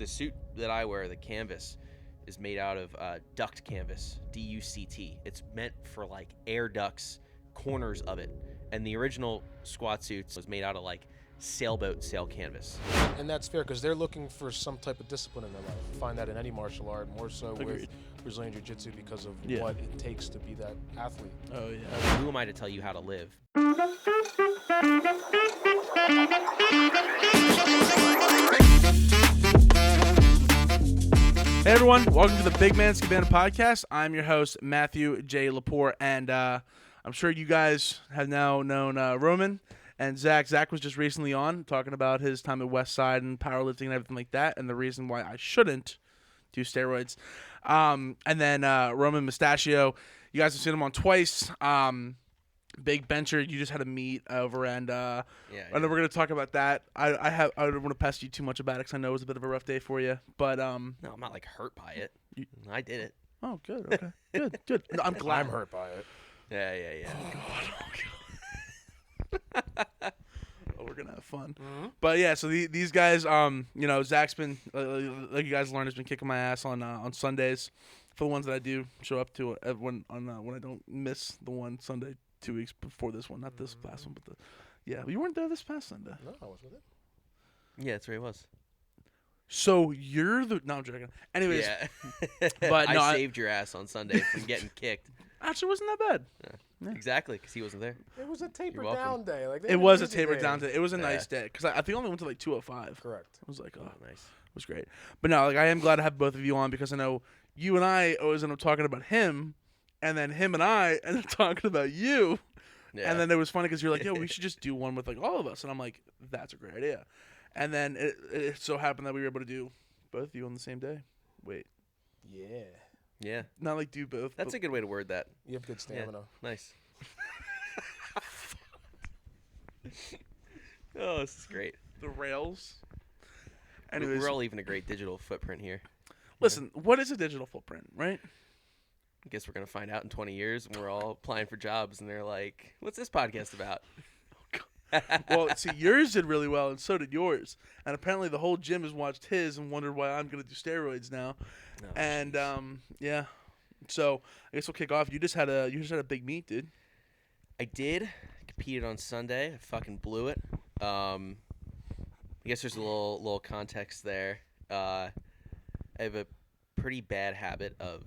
the suit that I wear, the canvas, is made out of duct canvas, DUCT. It's meant for like air ducts, corners of it. And the original squat suits was made out of like sailboat sail canvas. And that's fair because they're looking for some type of discipline in their life. You find that in any martial art, more so with Brazilian Jiu-Jitsu because of what it takes to be that athlete. Oh, yeah. Who am I to tell you how to live? Hey everyone, welcome to the Big Man Cabana podcast. I'm your host, Matthew J. Laporte, and I'm sure you guys have now known Roman and Zach. Zach was just recently on talking about his time at Westside and powerlifting and everything like that, and the reason why I shouldn't do steroids. And then Roman Mustaccio, you guys have seen him on twice. Big bencher, you just had a meet over, and I know we're gonna talk about that. I don't want to pester you too much about it because I know it was a bit of a rough day for you. But no, I'm not like hurt by it. I did it. Oh, good. Okay, good. No, I'm glad. I'm hurt by it. Yeah. Oh God. Oh, we're gonna have fun. Mm-hmm. But yeah, so these guys, Zach's been like you guys learned, has been kicking my ass on Sundays for the ones that I do show up to when I don't miss the one Sunday 2 weeks before this one, not this past one, but you weren't there this past Sunday. No, I was with it. Yeah, that's where he was. So you're the no, I'm joking. Anyways, yeah. But no, I saved your ass on Sunday from getting kicked. Actually, wasn't that bad. Yeah. Exactly, because he wasn't there. It was a taper down day. It was a taper down day. It was a nice day because I think I only went to like 205. Correct. I was like, oh, nice. It was great. But no, like I am glad to have both of you on because I know you and I always end up talking about him, and then him and I end up talking about you. Yeah. And then it was funny because you're like, yo, we should just do one with like all of us. And I'm like, that's a great idea. And then it so happened that we were able to do both of you on the same day. Wait. Yeah. Not like do both. That's a good way to word that. You have good stamina. Yeah. Nice. Oh, this is great. The rails. Anyways, we're all leaving a great digital footprint here. Listen, what is a digital footprint, right? I guess we're going to find out in 20 years when we're all applying for jobs and they're like, what's this podcast about? Well, see, yours did really well and so did yours. And apparently the whole gym has watched his and wondered why I'm going to do steroids now. Oh, and, yeah. So I guess we'll kick off. You just had a big meet, dude. I did. I competed on Sunday. I fucking blew it. I guess there's a little context there. I have a pretty bad habit of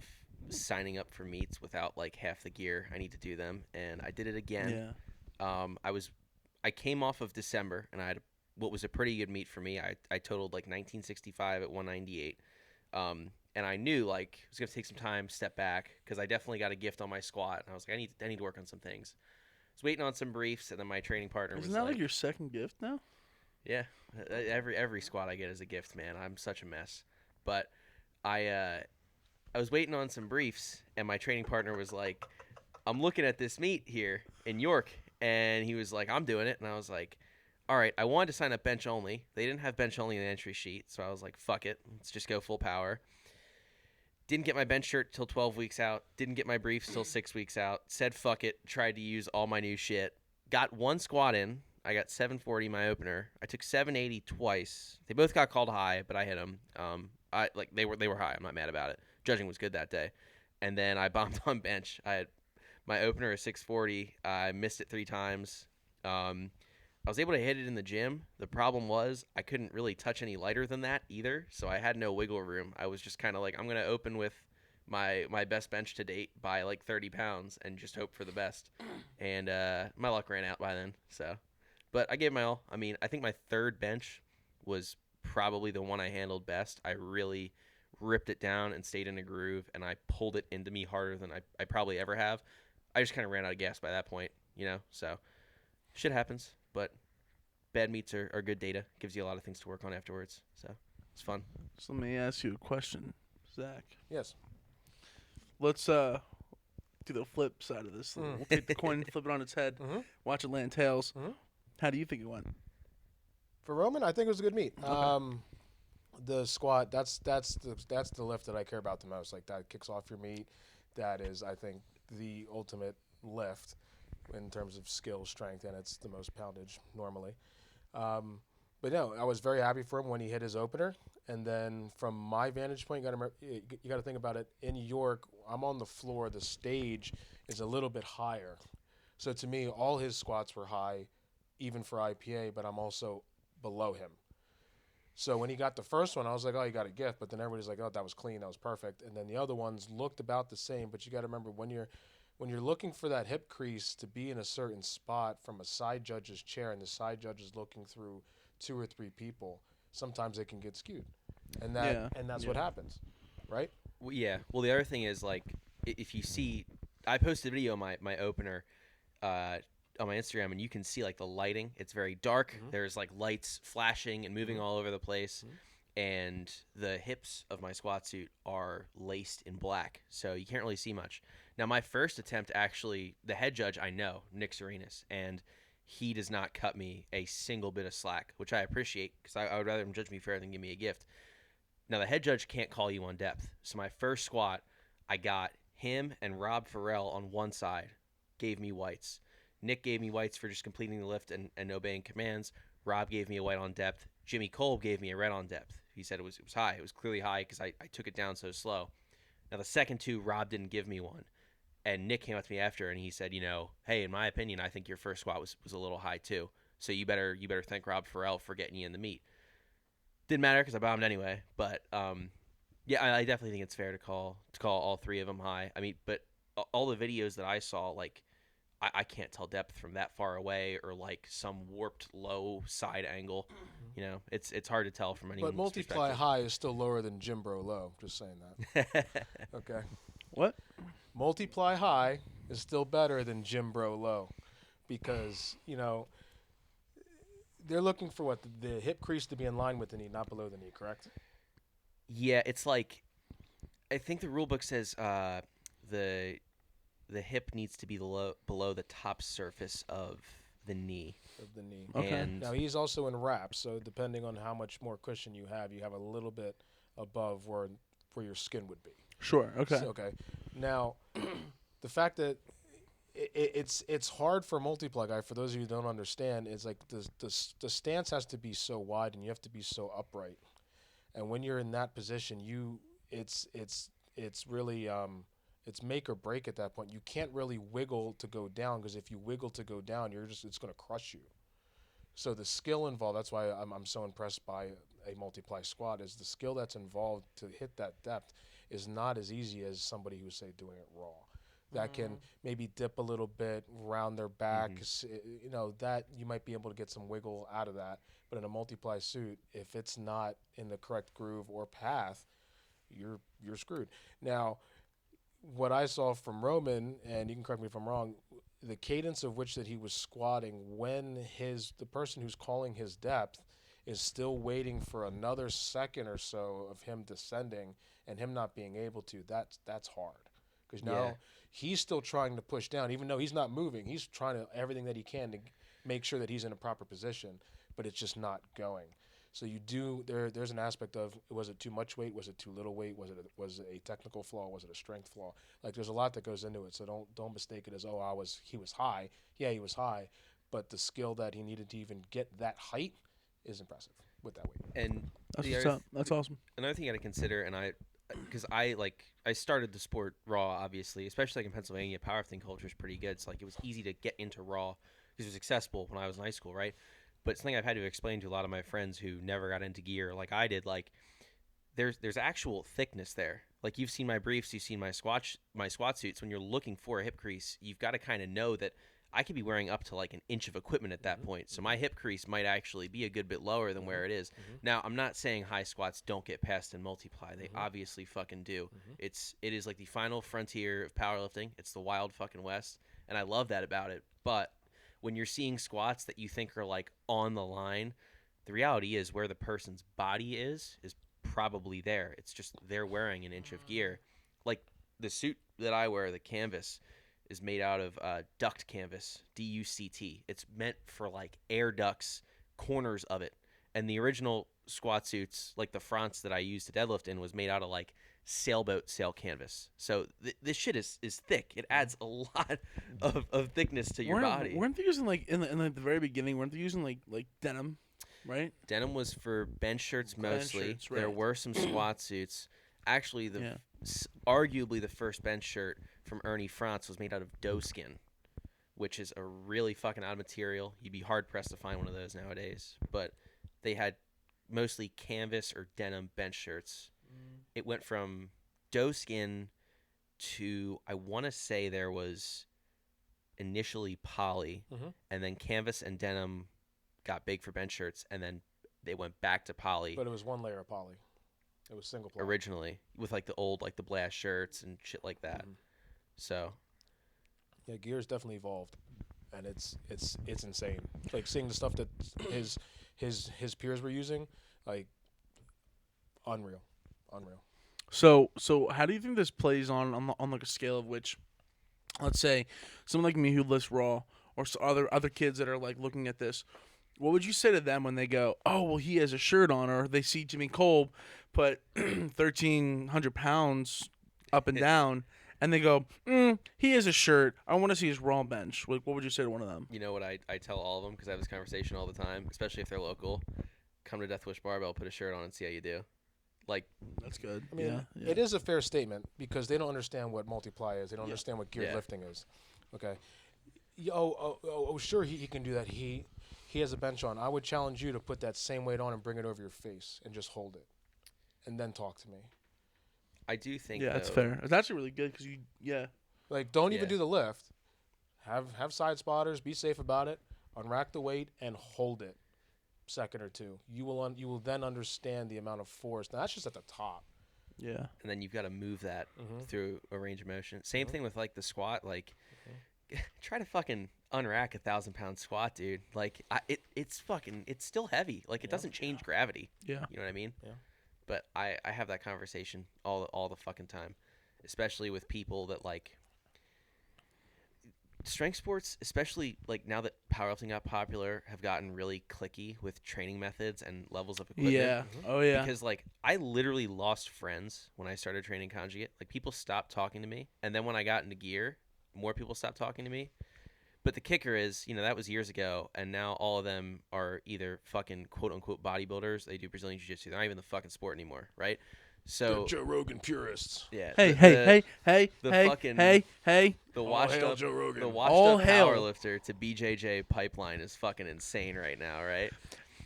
signing up for meets without like half the gear I need to do them, and I did it again. Yeah. I came off of December and I had what was a pretty good meet for me. I totaled like 1965 at 198. And I knew like it was gonna take some time, step back, because I definitely got a gift on my squat, and I was like, I need to work on some things. I was waiting on some briefs, and then my training partner Isn't that like your second gift now? Yeah, every squat I get is a gift, man. I'm such a mess, but I was waiting on some briefs, and my training partner was like, I'm looking at this meet here in York, and he was like, I'm doing it, and I was like, all right, I wanted to sign up bench only. They didn't have bench only in the entry sheet, so I was like, fuck it, let's just go full power. Didn't get my bench shirt till 12 weeks out. Didn't get my briefs till 6 weeks out. Said fuck it, tried to use all my new shit. Got one squat in. I got 740 my opener. I took 780 twice. They both got called high, but I hit them. They were high. I'm not mad about it. Judging was good that day. And then I bombed on bench. I had my opener is 640. I missed it 3 times. I was able to hit it in the gym. The problem was I couldn't really touch any lighter than that either, so I had no wiggle room. I was just kind of like, I'm going to open with my best bench to date by like 30 pounds and just hope for the best. And my luck ran out by then. But I gave my all. I mean, I think my third bench was probably the one I handled best. I really ripped it down and stayed in a groove, and I pulled it into me harder than I probably ever have. I just kind of ran out of gas by that point, so shit happens. But bad meets are good data. Gives you a lot of things to work on afterwards. So it's fun. So let me ask you a question, Zach. Yes. Let's do the flip side of this. We'll take the coin, flip it on its head, watch it land tails. How do you think it went? For Roman, I think it was a good meet. Okay. The squat, that's the lift that I care about the most. Like that kicks off your meet. That is, I think, the ultimate lift in terms of skill, strength, and it's the most poundage normally. But no, I was very happy for him when he hit his opener, And then from my vantage point, you got to think about it. In New York, I'm on the floor. The stage is a little bit higher. So to me, all his squats were high, even for IPA, but I'm also below him. So when he got the first one, I was like, oh, you got a gift. But then everybody's like, oh, that was clean. That was perfect. And then the other ones looked about the same. But you got to remember, when you're looking for that hip crease to be in a certain spot from a side judge's chair, and the side judge is looking through 2 or 3 people, sometimes it can get skewed. And that's what happens, right? Well, yeah. Well, the other thing is, like, if you see, I posted a video on my opener on my Instagram, and you can see, like, the lighting. It's very dark. Mhm. There's, like, lights flashing and moving all over the place. And the hips of my squat suit are laced in black, so you can't really see much. Now, my first attempt, actually, the head judge I know, Nick Serenas, and he does not cut me a single bit of slack, which I appreciate, because I would rather him judge me fair than give me a gift. Now, the head judge can't call you on depth. So my first squat, I got him and Rob Farrell on one side, gave me whites. Nick gave me whites for just completing the lift and obeying commands. Rob gave me a white on depth. Jimmy Kolb gave me a red on depth. He said it was high. It was clearly high because I took it down so slow. Now, the second 2, Rob didn't give me one. And Nick came up to me after, and he said, hey, in my opinion, I think your first squat was a little high too. So you better thank Rob Farrell for getting you in the meet. Didn't matter because I bombed anyway. But yeah, I definitely think it's fair to call all 3 of them high. I mean, but all the videos that I saw, like, I can't tell depth from that far away, or like some warped low side angle. It's hard to tell from anyone's But multiply perspective. high is still lower than Jim Bro low. Just saying that. Okay. What? Multiply high is still better than Jim Bro low, because they're looking for what, the hip crease to be in line with the knee, not below the knee. Correct? Yeah, it's like, I think the rule book says the hip needs to be below the top surface of the knee. Of the knee. Okay. And Now he's also in wraps, so depending on how much more cushion you have a little bit above where your skin would be. Sure. Okay. Okay. Now, the fact that it's hard for a multiply guy, for those of you who don't understand, is like the stance has to be so wide and you have to be so upright. And when you're in that position, it's really it's make or break at that point. You can't really wiggle to go down, because if you wiggle to go down, it's going to crush you. So the skill involved, that's why I'm so impressed by a multiply squat, is the skill that's involved to hit that depth is not as easy as somebody who's, say, doing it raw. That can maybe dip a little bit, round their back, that you might be able to get some wiggle out of that. But in a multiply suit, if it's not in the correct groove or path, you're screwed. Now, what I saw from Roman, and you can correct me if I'm wrong, the cadence of which that he was squatting when the person who's calling his depth is still waiting for another second or so of him descending and him not being able to, that's hard. Because now he's still trying to push down, even though he's not moving. He's trying to everything that he can to make sure that he's in a proper position, but it's just not going. So there's an aspect of, was it too much weight? Was it too little weight? Was it a technical flaw? Was it a strength flaw? Like, there's a lot that goes into it. So don't mistake it as, he was high. Yeah, he was high, but the skill that he needed to even get that height is impressive with that weight. And That's what's up. That's awesome. another thing you got to consider, and because I started the sport raw, obviously, especially like in Pennsylvania, powerlifting culture is pretty good. So like, it was easy to get into raw because it was accessible when I was in high school, right? But something I've had to explain to a lot of my friends who never got into gear like I did, like, there's actual thickness there. Like, you've seen my briefs, you've seen my squat suits. When you're looking for a hip crease, you've got to kind of know that I could be wearing up to like an inch of equipment at that point. So my hip crease might actually be a good bit lower than where it is. Now, I'm not saying high squats don't get past in multiply. They obviously fucking do. It is like the final frontier of powerlifting. It's the wild fucking west, and I love that about it. But when you're seeing squats that you think are like on the line, the reality is where the person's body is probably there. It's just they're wearing an inch of gear. Like the suit that I wear, the canvas, is made out of duct canvas, DUCT. It's meant for like air ducts, corners of it. And the original squat suits, like the fronts that I used to deadlift in, was made out of like sailboat sail canvas. So this shit is thick. It adds a lot of thickness to your body. Weren't they using like in the very beginning? Weren't they using like denim? right? Denim was for bench shirts mostly. shirts, There right. were some squat suits. Actually, arguably the first bench shirt from Ernie Frantz was made out of doeskin, which is a really fucking odd material. You'd be hard pressed to find one of those nowadays. But they had mostly canvas or denim bench shirts. It went from doeskin to, I want to say there was initially poly, and then canvas and denim got big for bench shirts, and then they went back to poly. But it was one layer of poly. It was single ply. Originally, with like the old, like the blast shirts and shit like that. So, yeah, gear's definitely evolved, and it's insane. Like seeing the stuff that his peers were using, like unreal. So how do you think this plays on like a scale of which, let's say, someone like me who lifts raw, or other kids that are like looking at this, what would you say to them when they go, oh well, he has a shirt on, or they see Jimmy Kolb put 1,300 pounds up and down, and they go, he has a shirt, I want to see his raw bench. Like, what would you say to one of them? you know what I tell all of them, because I have this conversation all the time, especially if they're local. Come to Death Wish Barbell, put a shirt on, and see how you do. Like, that's good. I mean, yeah. it is a fair statement because they don't understand what multiply is. They don't understand what geared lifting is. Okay. Sure, he can do that. He has a bench on. I would challenge you to put that same weight on and bring it over your face and just hold it, and then talk to me. I do think. Yeah, that's fair. It's actually really good because Like, don't even do the lift. Have side spotters. Be safe about it. Unrack the weight and hold it. Second or two. You will then understand the amount of force. Now that's just at the top. Yeah. And then you've got to move that through a range of motion. Same thing with like the squat. Like, try to fucking unrack 1,000-pound squat, dude. Like, it's still heavy. Like, it doesn't change gravity. Yeah. You know what I mean? Yeah. But I have that conversation all the fucking time, especially with people that like strength sports, especially like now that powerlifting got popular, have gotten really cliquey with training methods and levels of equipment. Yeah. Oh yeah. Because like I literally lost friends when I started training conjugate. Like people stopped talking to me, and then when I got into gear, more people stopped talking to me. But the kicker is, that was years ago, and now all of them are either fucking quote unquote bodybuilders. They do Brazilian Jiu-Jitsu. They're not even the fucking sport anymore, right? So Joe Rogan purists. Yeah. Hey. The washed hail up Joe Rogan. The washed All up hail. powerlifter to BJJ pipeline is fucking insane right now, right?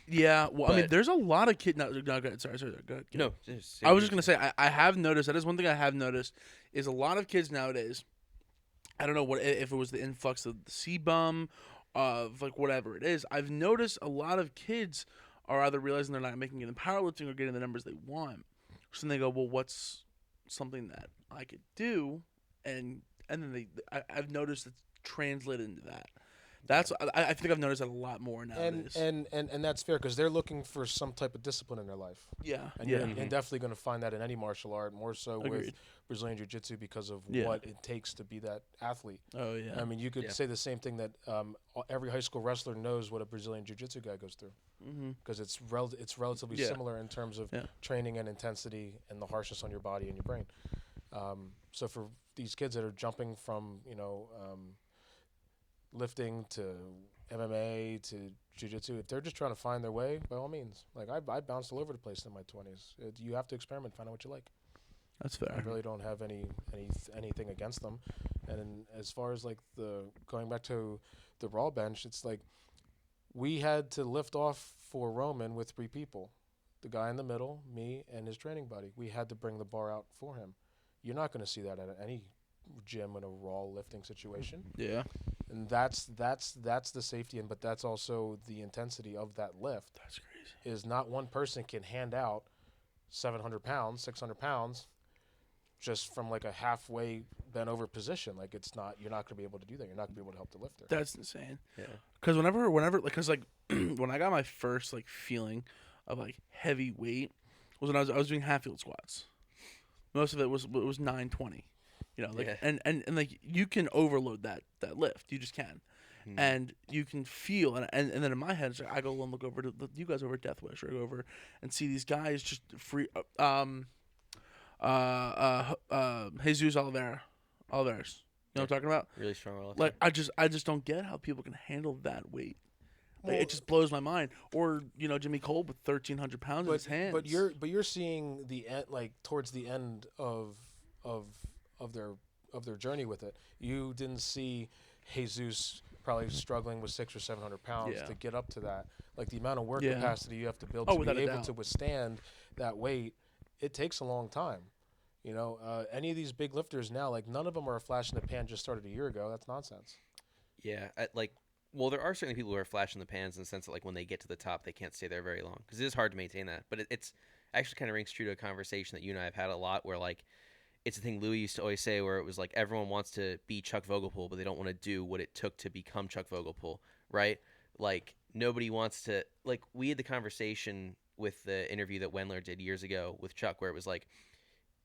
Yeah. Well, I mean, But- there's a lot of kids. No, go ahead. Sorry. Go ahead. No, I was just gonna say I have noticed. That is one thing I have noticed is a lot of kids nowadays. I don't know if it was the influx of the C-bum, of like whatever it is. I've noticed a lot of kids are either realizing they're not making it in powerlifting or getting the numbers they want. So then they go, well, what's something that I could do? And then I've noticed it's translated into that. I think I've noticed that a lot more nowadays. And that's fair because they're looking for some type of discipline in their life. Yeah. And you're definitely going to find that in any martial art, more so with Agreed. Brazilian Jiu-Jitsu because of Yeah. what it takes to be that athlete. Oh yeah. I mean, you could say the same thing that every high school wrestler knows what a Brazilian Jiu-Jitsu guy goes through because it's relatively similar in terms of training and intensity and the harshness on your body and your brain. So for these kids that are jumping from lifting to MMA to jiu-jitsu, if they're just trying to find their way, by all means. Like I bounced all over the place in my 20s. You have to experiment, find out what you like. That's fair. I really don't have anything against them. And as far as like going back to the raw bench, it's like we had to lift off for Roman with 3 people. The guy in the middle, me, and his training buddy. We had to bring the bar out for him. You're not going to see that at any gym in a raw lifting situation. Yeah. And that's the safety, but that's also the intensity of that lift. That's crazy. Is not one person can hand out 700 pounds, 600 pounds, just from like a halfway bent over position. Like you're not going to be able to do that. You're not going to be able to help the lifter. That's insane. Yeah. Because whenever, because like when I got my first like feeling of like heavy weight was when I was doing half field squats. Most of it was 920. And like you can overload that lift. You just can. And you can feel and then in my head it's like, I go and look over to you guys over at Death Wish, or I go over and see these guys just free Jesus Oliveras. You know what I'm talking about? Really strong relative. Like I just don't get how people can handle that weight. Like, it just blows my mind. Or Jimmy Cole with 1,300 pounds in his hands. But you're seeing the end, like towards the end of their journey with it. You didn't see Jesus probably struggling with 600 or 700 pounds Yeah. to get up to that. Like the amount of work Yeah. capacity you have to build Oh, to without be a able doubt. to withstand that weight, it takes a long time. Any of these big lifters now, like none of them are a flash in the pan just started a year ago. That's nonsense. Yeah, well, there are certainly people who are flash in the pans in the sense that like when they get to the top, they can't stay there very long because it is hard to maintain that. But it's actually kind of rings true to a conversation that you and I have had a lot, where like it's a thing Louis used to always say, where it was like everyone wants to be Chuck Vogelpool, but they don't want to do what it took to become Chuck Vogelpool, right? Like nobody wants to. Like we had the conversation with the interview that Wendler did years ago with Chuck, where it was like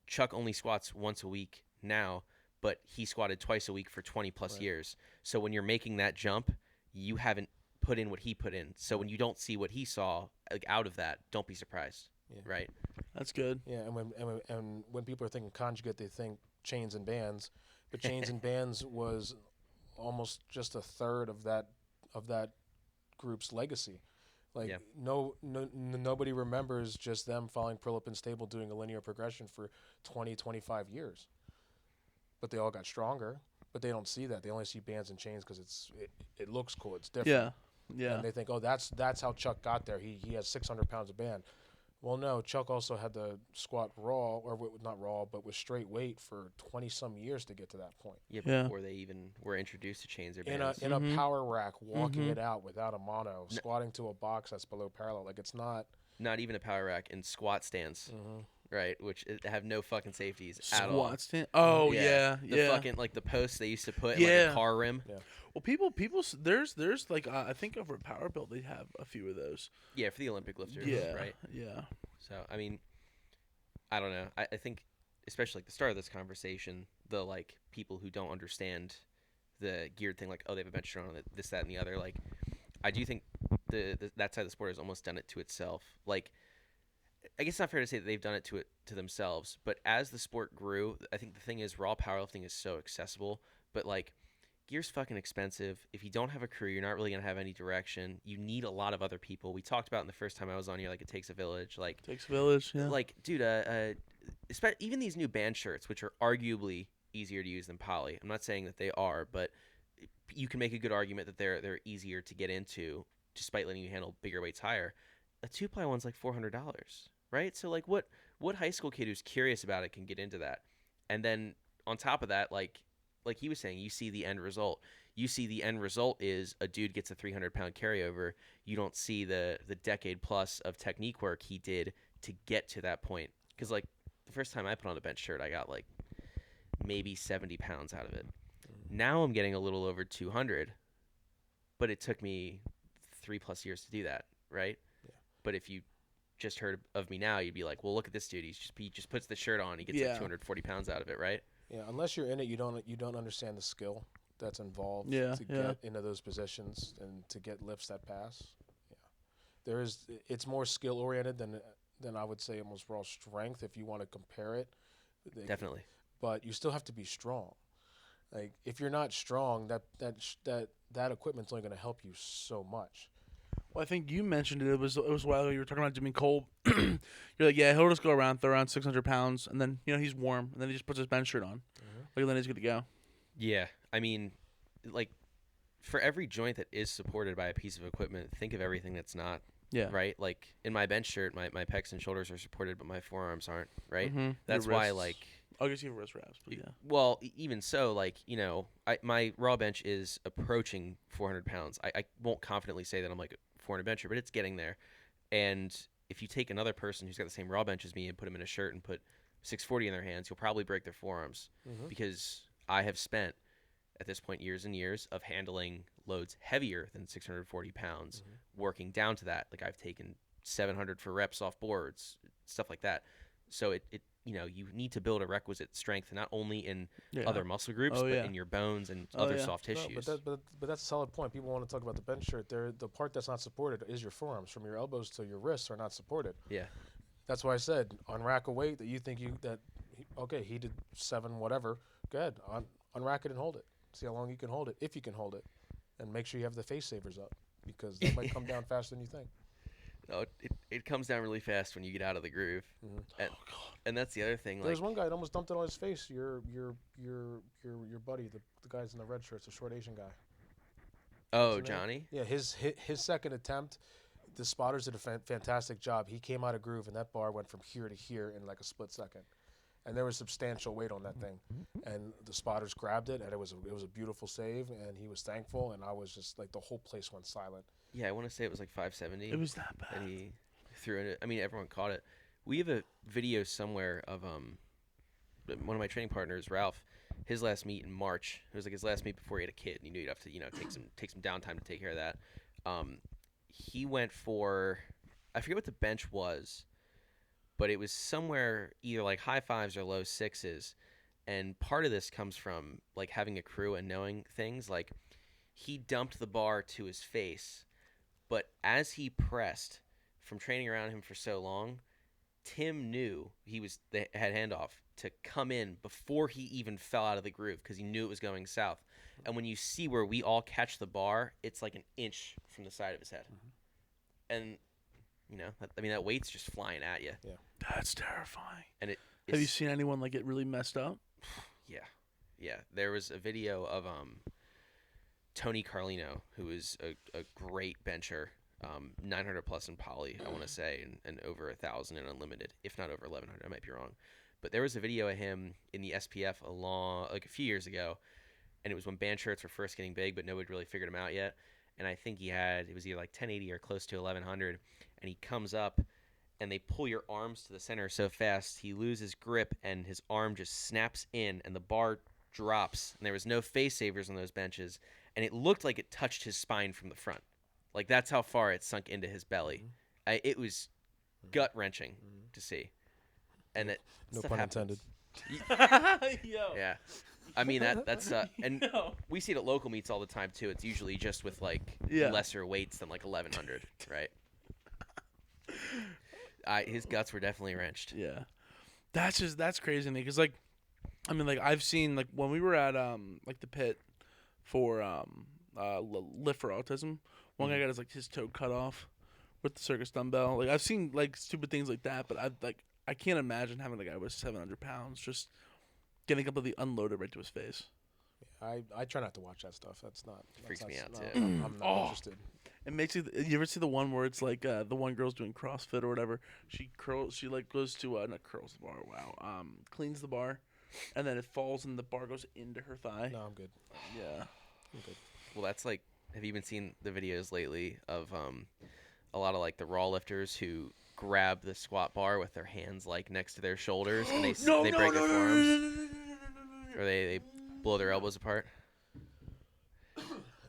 Chuck only squats once a week now, but he squatted twice a week for 20 plus Right. years. So when you're making that jump, you haven't put in what he put in. So when you don't see what he saw like out of that, don't be surprised. Yeah. Right? That's good. Yeah, and when people are thinking conjugate, they think chains and bands, but chains and bands was almost just a third of that group's legacy. Like Yeah. nobody remembers just them following Prilip and Stable doing a linear progression for 20, 25 years. But they all got stronger. But they don't see that. They only see bands and chains because it looks cool. It's different. Yeah. And they think, oh, that's how Chuck got there. He has 600 pounds of band. Well, no, Chuck also had to squat raw, or not raw, but with straight weight for 20-some years to get to that point. Yeah, Yeah. before they even were introduced to chains or In bands. a power rack, walking Mhm. it out without a mono, squatting to a box that's below parallel. Like, it's not... Not even a power rack, in squat stands, right? Which have no fucking safeties at all. Squat stand. Oh yeah. The fucking like the posts they used to put in Yeah. like a car rim. Yeah. Well, people. There's like I think over at PowerBuild they have a few of those. Yeah, for the Olympic lifters. Yeah. Right. Yeah. So I mean, I don't know. I think, especially like the start of this conversation, the like people who don't understand the geared thing, like oh they have a bench on it, this, that, and the other. Like, I do think that side of the sport has almost done it to itself. Like, I guess it's not fair to say that they've done it to themselves, but as the sport grew, I think the thing is raw powerlifting is so accessible, but like gear's fucking expensive. If you don't have a crew, you're not really gonna have any direction. You need a lot of other people. We talked about in the first time I was on here, like it takes a village. Like, Takes a village. Yeah. like dude, even these new band shirts, which are arguably easier to use than poly. I'm not saying that they are, but you can make a good argument that they're easier to get into, despite letting you handle bigger weights higher. A 2-ply one's like $400, right? So like, what high school kid who's curious about it can get into that? And then on top of that, like he was saying, you see the end result. You see the end result is a dude gets a 300-pound carryover. You don't see the decade plus of technique work he did to get to that point. Because like the first time I put on a bench shirt, I got like maybe 70 pounds out of it. Now I'm getting a little over 200, but it took me 3+ years to do that, right? Yeah. But if you just heard of me now, you'd be like, well, look at this dude. He just puts the shirt on. He gets Yeah. like 240 pounds out of it, right? Yeah, unless you're in it, you don't understand the skill that's involved Yeah, to yeah. get into those positions and to get lifts that pass. Yeah, it's more skill oriented than I would say almost raw strength if you want to compare it. Definitely. But you still have to be strong. Like if you're not strong, that equipment's only going to help you so much. Well, I think you mentioned it. It was a while ago. You were talking about Jimmy Cole. You're like, yeah, he'll just go around, throw around 600 pounds, and then he's warm, and then he just puts his bench shirt on, like, and then he's good to go. Yeah. I mean, like, for every joint that is supported by a piece of equipment, think of everything that's not. Yeah. Right? Like, in my bench shirt, my pecs and shoulders are supported, but my forearms aren't, right? Mhm. That's Your why, wrists. like... I guess you have wrist wraps, but yeah. Well, even so, like, my raw bench is approaching 400 pounds. I won't confidently say that I'm like a 400 bencher, but it's getting there. And if you take another person who's got the same raw bench as me and put them in a shirt and put 640 in their hands, you'll probably break their forearms because I have spent, at this point, years and years of handling loads heavier than 640 pounds, working down to that. Like, I've taken 700 for reps off boards, stuff like that. So it you need to build a requisite strength not only in other muscle groups, but in your bones and other soft tissues. But that's a solid point. People want to talk about the bench shirt. The part that's not supported is your forearms. From your elbows to your wrists are not supported. Yeah. That's why I said on rack a weight that you think he did 7 whatever. Go ahead, unrack it and hold it. See how long you can hold it, if you can hold it, and make sure you have the face savers up. because that might come down faster than you think. No, it comes down really fast when you get out of the groove, and, Oh God. and that's the other thing. There's Like, one guy that almost dumped it on his face. Your buddy, the guys in the red shirts, the short Asian guy. oh, What's his name? Johnny. Yeah, his second attempt, the spotters did a fantastic job. He came out of groove, and that bar went from here to here in like a split second. And there was substantial weight on that thing, and the spotters grabbed it, and it was a beautiful save, and he was thankful, and I was just like the whole place went silent. Yeah, I want to say it was like 570. It was that bad. that he threw in it. I mean, everyone caught it. We have a video somewhere of one of my training partners, Ralph. His last meet in March. It was like his last meet before he had a kid, and he knew he'd have to take some downtime to take care of that. He went for, I forget what the bench was, but it was somewhere either like high fives or low sixes. And part of this comes from like having a crew and knowing things. Like, he dumped the bar to his face, but as he pressed, from training around him for so long, Tim knew they had handoff to come in before he even fell out of the groove because he knew it was going south. And when you see where we all catch the bar, it's like an inch from the side of his head. And that weight's just flying at you. Yeah. That's terrifying. And Have you seen anyone like get really messed up? Yeah. There was a video of Tony Carlino, who is a great bencher, 900 plus in poly, I want to say, and over 1,000 in unlimited, if not over 1,100. I might be wrong, but there was a video of him in the SPF a few years ago, and it was when band shirts were first getting big, but nobody really figured them out yet. And I think it was either like 1080 or close to 1,100, and he comes up, and they pull your arms to the center so fast, he loses grip, and his arm just snaps in, and the bar drops, and there was no face savers on those benches, and it looked like it touched his spine from the front. Like, that's how far it sunk into his belly. It was gut-wrenching to see. And it No stuff pun happens. intended. Yo. Yeah. I mean, that's and we see it at local meets all the time too. It's usually just with like lesser weights than like 1,100, right? His guts were definitely wrenched. Yeah. That's crazy to me because like, I mean, like I've seen like when we were at like the pit for lift for autism, one guy got his toe cut off with the circus dumbbell. Like I've seen like stupid things like that, but I can't imagine having a guy with 700 pounds just getting completely unloaded right to his face. I try not to watch that stuff. Freaks me out, no, too. I'm not interested. It makes you ever see the one where it's like the one girl's doing CrossFit or whatever. She like goes to not curls the bar. Wow. Cleans the bar, and then it falls and the bar goes into her thigh. No, I'm good. Yeah. I'm good. Well, that's like, have you even seen the videos lately of a lot of like the raw lifters who grab the squat bar with their hands like next to their shoulders and they break their forearms, or they blow their elbows apart?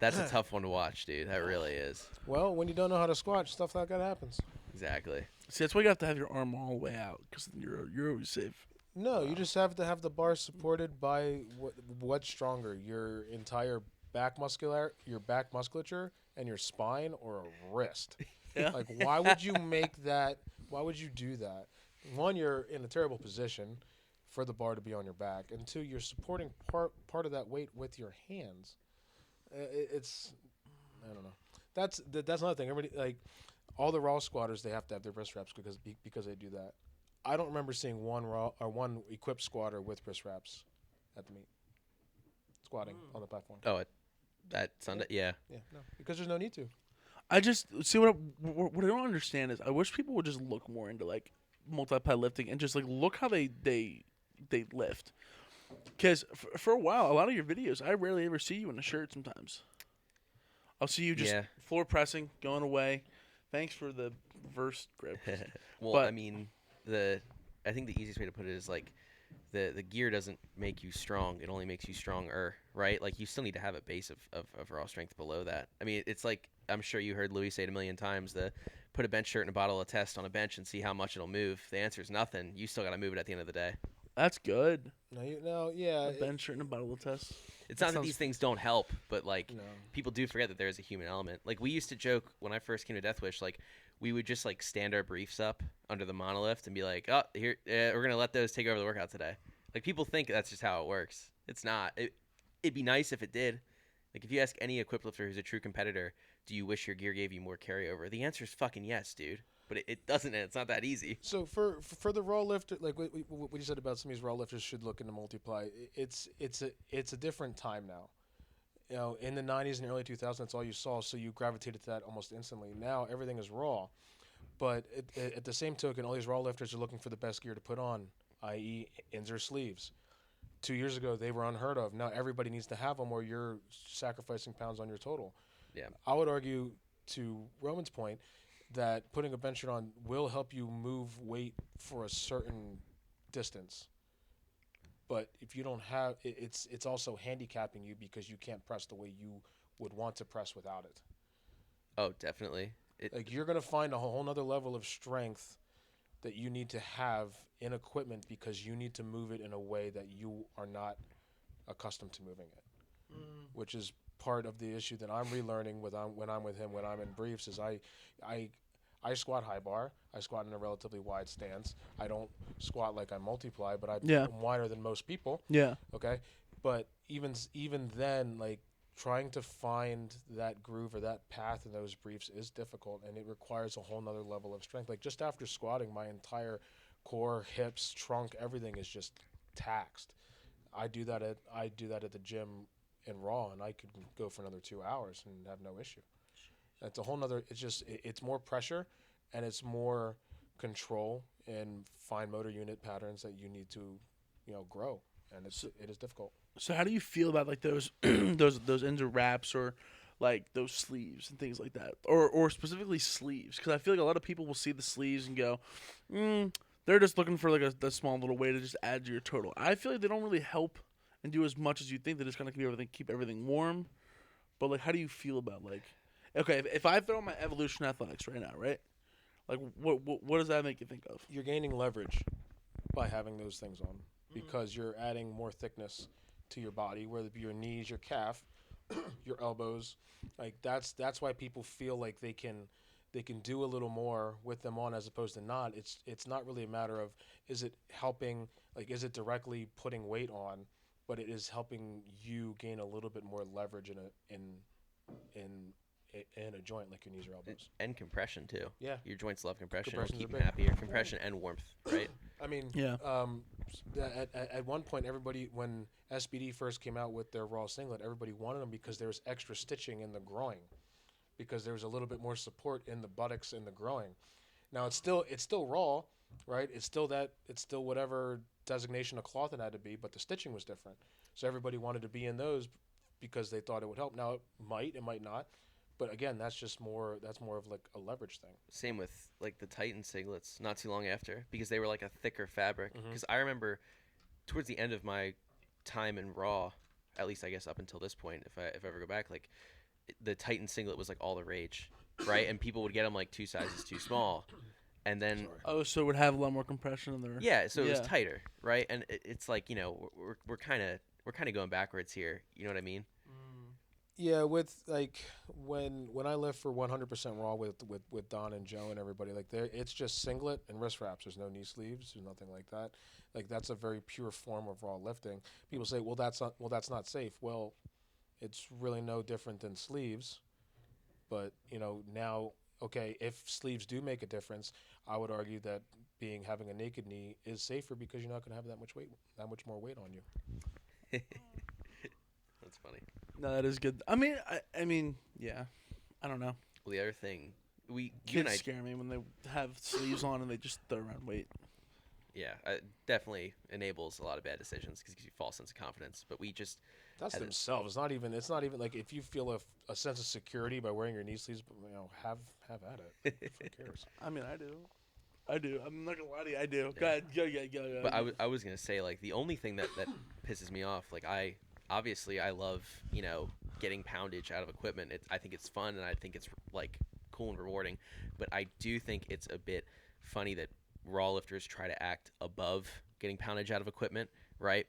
That's a tough one to watch, dude. That really is. Well, when you don't know how to squat, stuff like that happens. Exactly. See, that's why you have to have your arm all the way out because you're always safe. No, you just have to have the bar supported by what's stronger, your entire back musculature, and your spine, or a wrist. Yeah. Like, why would you make that? Why would you do that? One, you're in a terrible position for the bar to be on your back, and two, you're supporting part of that weight with your hands. It's, I don't know. That's another thing. Everybody, like, all the raw squatters, they have to have their wrist wraps because they do that. I don't remember seeing one equipped squatter with wrist wraps at the meet, squatting on the platform. Oh, that Sunday, yeah. Yeah, no, because there's no need to. I just see what I don't understand is I wish people would just look more into like multi-ply lifting and just like look how they lift. Because for a while, a lot of your videos, I rarely ever see you in a shirt. Sometimes I'll see you just floor pressing, going away. Thanks for the reverse grip. Well, but, I mean, I think the easiest way to put it is like the gear doesn't make you strong; it only makes you stronger, right? Like, you still need to have a base of raw strength below that. I mean, it's like, I'm sure you heard Louis say it a million times: put a bench shirt and a bottle of test on a bench and see how much it'll move. The answer is nothing. You still got to move it at the end of the day. That's good. Yeah. A bench shirt and a bottle of test. It's not that these things don't help, but like, No. people do forget that there is a human element. Like, we used to joke when I first came to Death Wish, like, we would just like stand our briefs up under the monolift and be like, "Oh, here, we're gonna let those take over the workout today." Like, people think that's just how it works. It's not. It'd be nice if it did. Like if you ask any equipped lifter who's a true competitor, do you wish your gear gave you more carryover? The answer is fucking yes, dude. But it doesn't, and it's not that easy. So for the raw lifter, like what you said about some of these raw lifters should look into multiply. It's a different time now. You know, in the 90s and early 2000s, that's all you saw, so you gravitated to that almost instantly. Now everything is raw, but at the same token, all these raw lifters are looking for the best gear to put on, i.e., ins or sleeves. 2 years ago, they were unheard of. Now everybody needs to have them, or you're sacrificing pounds on your total. Yeah. I would argue, to Roman's point, that putting a bench shirt on will help you move weight for a certain distance. But if you don't have it, it's also handicapping you because you can't press the way you would want to press without it. Oh, definitely. Like you're gonna find a whole nother level of strength that you need to have in equipment because you need to move it in a way that you are not accustomed to moving it, which is part of the issue that I'm relearning when I'm with him when I'm in briefs. Is I squat high bar. I squat in a relatively wide stance. I don't squat like I multiply, but I'm wider than most people. Yeah. Okay, but even then, like trying to find that groove or that path in those briefs is difficult, and it requires a whole nother level of strength. Like just after squatting, my entire core, hips, trunk, everything is just taxed. I do that at the gym in raw, and I could go for another 2 hours and have no issue. It's a whole nother. It's more pressure, and it's more control and fine motor unit patterns that you need to, grow, and it is difficult. So how do you feel about like those those ends or wraps or like those sleeves and things like that, or specifically sleeves? Because I feel like a lot of people will see the sleeves and go, they're just looking for like a small little way to just add to your total. I feel like they don't really help and do as much as you think. They're just gonna keep everything warm. But like, how do you feel about like? Okay, if I throw my Evolution Athletics right now, right? Like, what does that make you think of? You're gaining leverage by having those things on because you're adding more thickness to your body, whether it be your knees, your calf, your elbows. Like that's why people feel like they can do a little more with them on as opposed to not. It's not really a matter of is it helping, like is it directly putting weight on, but it is helping you gain a little bit more leverage in a joint like your knees or elbows. And compression too. Yeah. Your joints love compression. It'll Compression's keep a you big- happier. Compression and warmth, right? I mean, Yeah. At one point, everybody, when SBD first came out with their raw singlet, everybody wanted them because there was extra stitching in the groin, because there was a little bit more support in the buttocks and the groin. Now it's still raw, right? It's still whatever designation of cloth it had to be, but the stitching was different. So everybody wanted to be in those because they thought it would help. Now it might not. But again, that's more of like a leverage thing. Same with like the Titan singlets not too long after, because they were like a thicker fabric. Because I remember towards the end of my time in Raw, at least I guess up until this point, if I ever go back, like the Titan singlet was like all the rage, right? And people would get them like 2 sizes too small, and then So it would have a lot more compression in there. yeah, so it was tighter, right? And it's like we're kind of going backwards here. You know what I mean? Yeah, with like when I lift for 100% raw with Don and Joe and everybody, like it's just singlet and wrist wraps. There's no knee sleeves. There's nothing like that. Like that's a very pure form of raw lifting. People say, well, that's not safe. Well, it's really no different than sleeves. But now, okay, if sleeves do make a difference, I would argue that having a naked knee is safer because you're not going to have that much more weight on you. That's funny. No, that is good. I mean, yeah. I don't know. Well, the other thing, you and Kids I scare me when they have sleeves on and they just throw around weight. yeah, it definitely enables a lot of bad decisions because it gives you a false sense of confidence. But we just That's had themselves. It's not even like if you feel a sense of security by wearing your knee sleeves, have at it. Who cares? I mean, I do. I'm not gonna lie to you. I do. Go ahead. Go. But I was gonna say, like, the only thing that pisses me off, like, I love getting poundage out of equipment. I think it's fun and I think it's like cool and rewarding. But I do think it's a bit funny that raw lifters try to act above getting poundage out of equipment, right?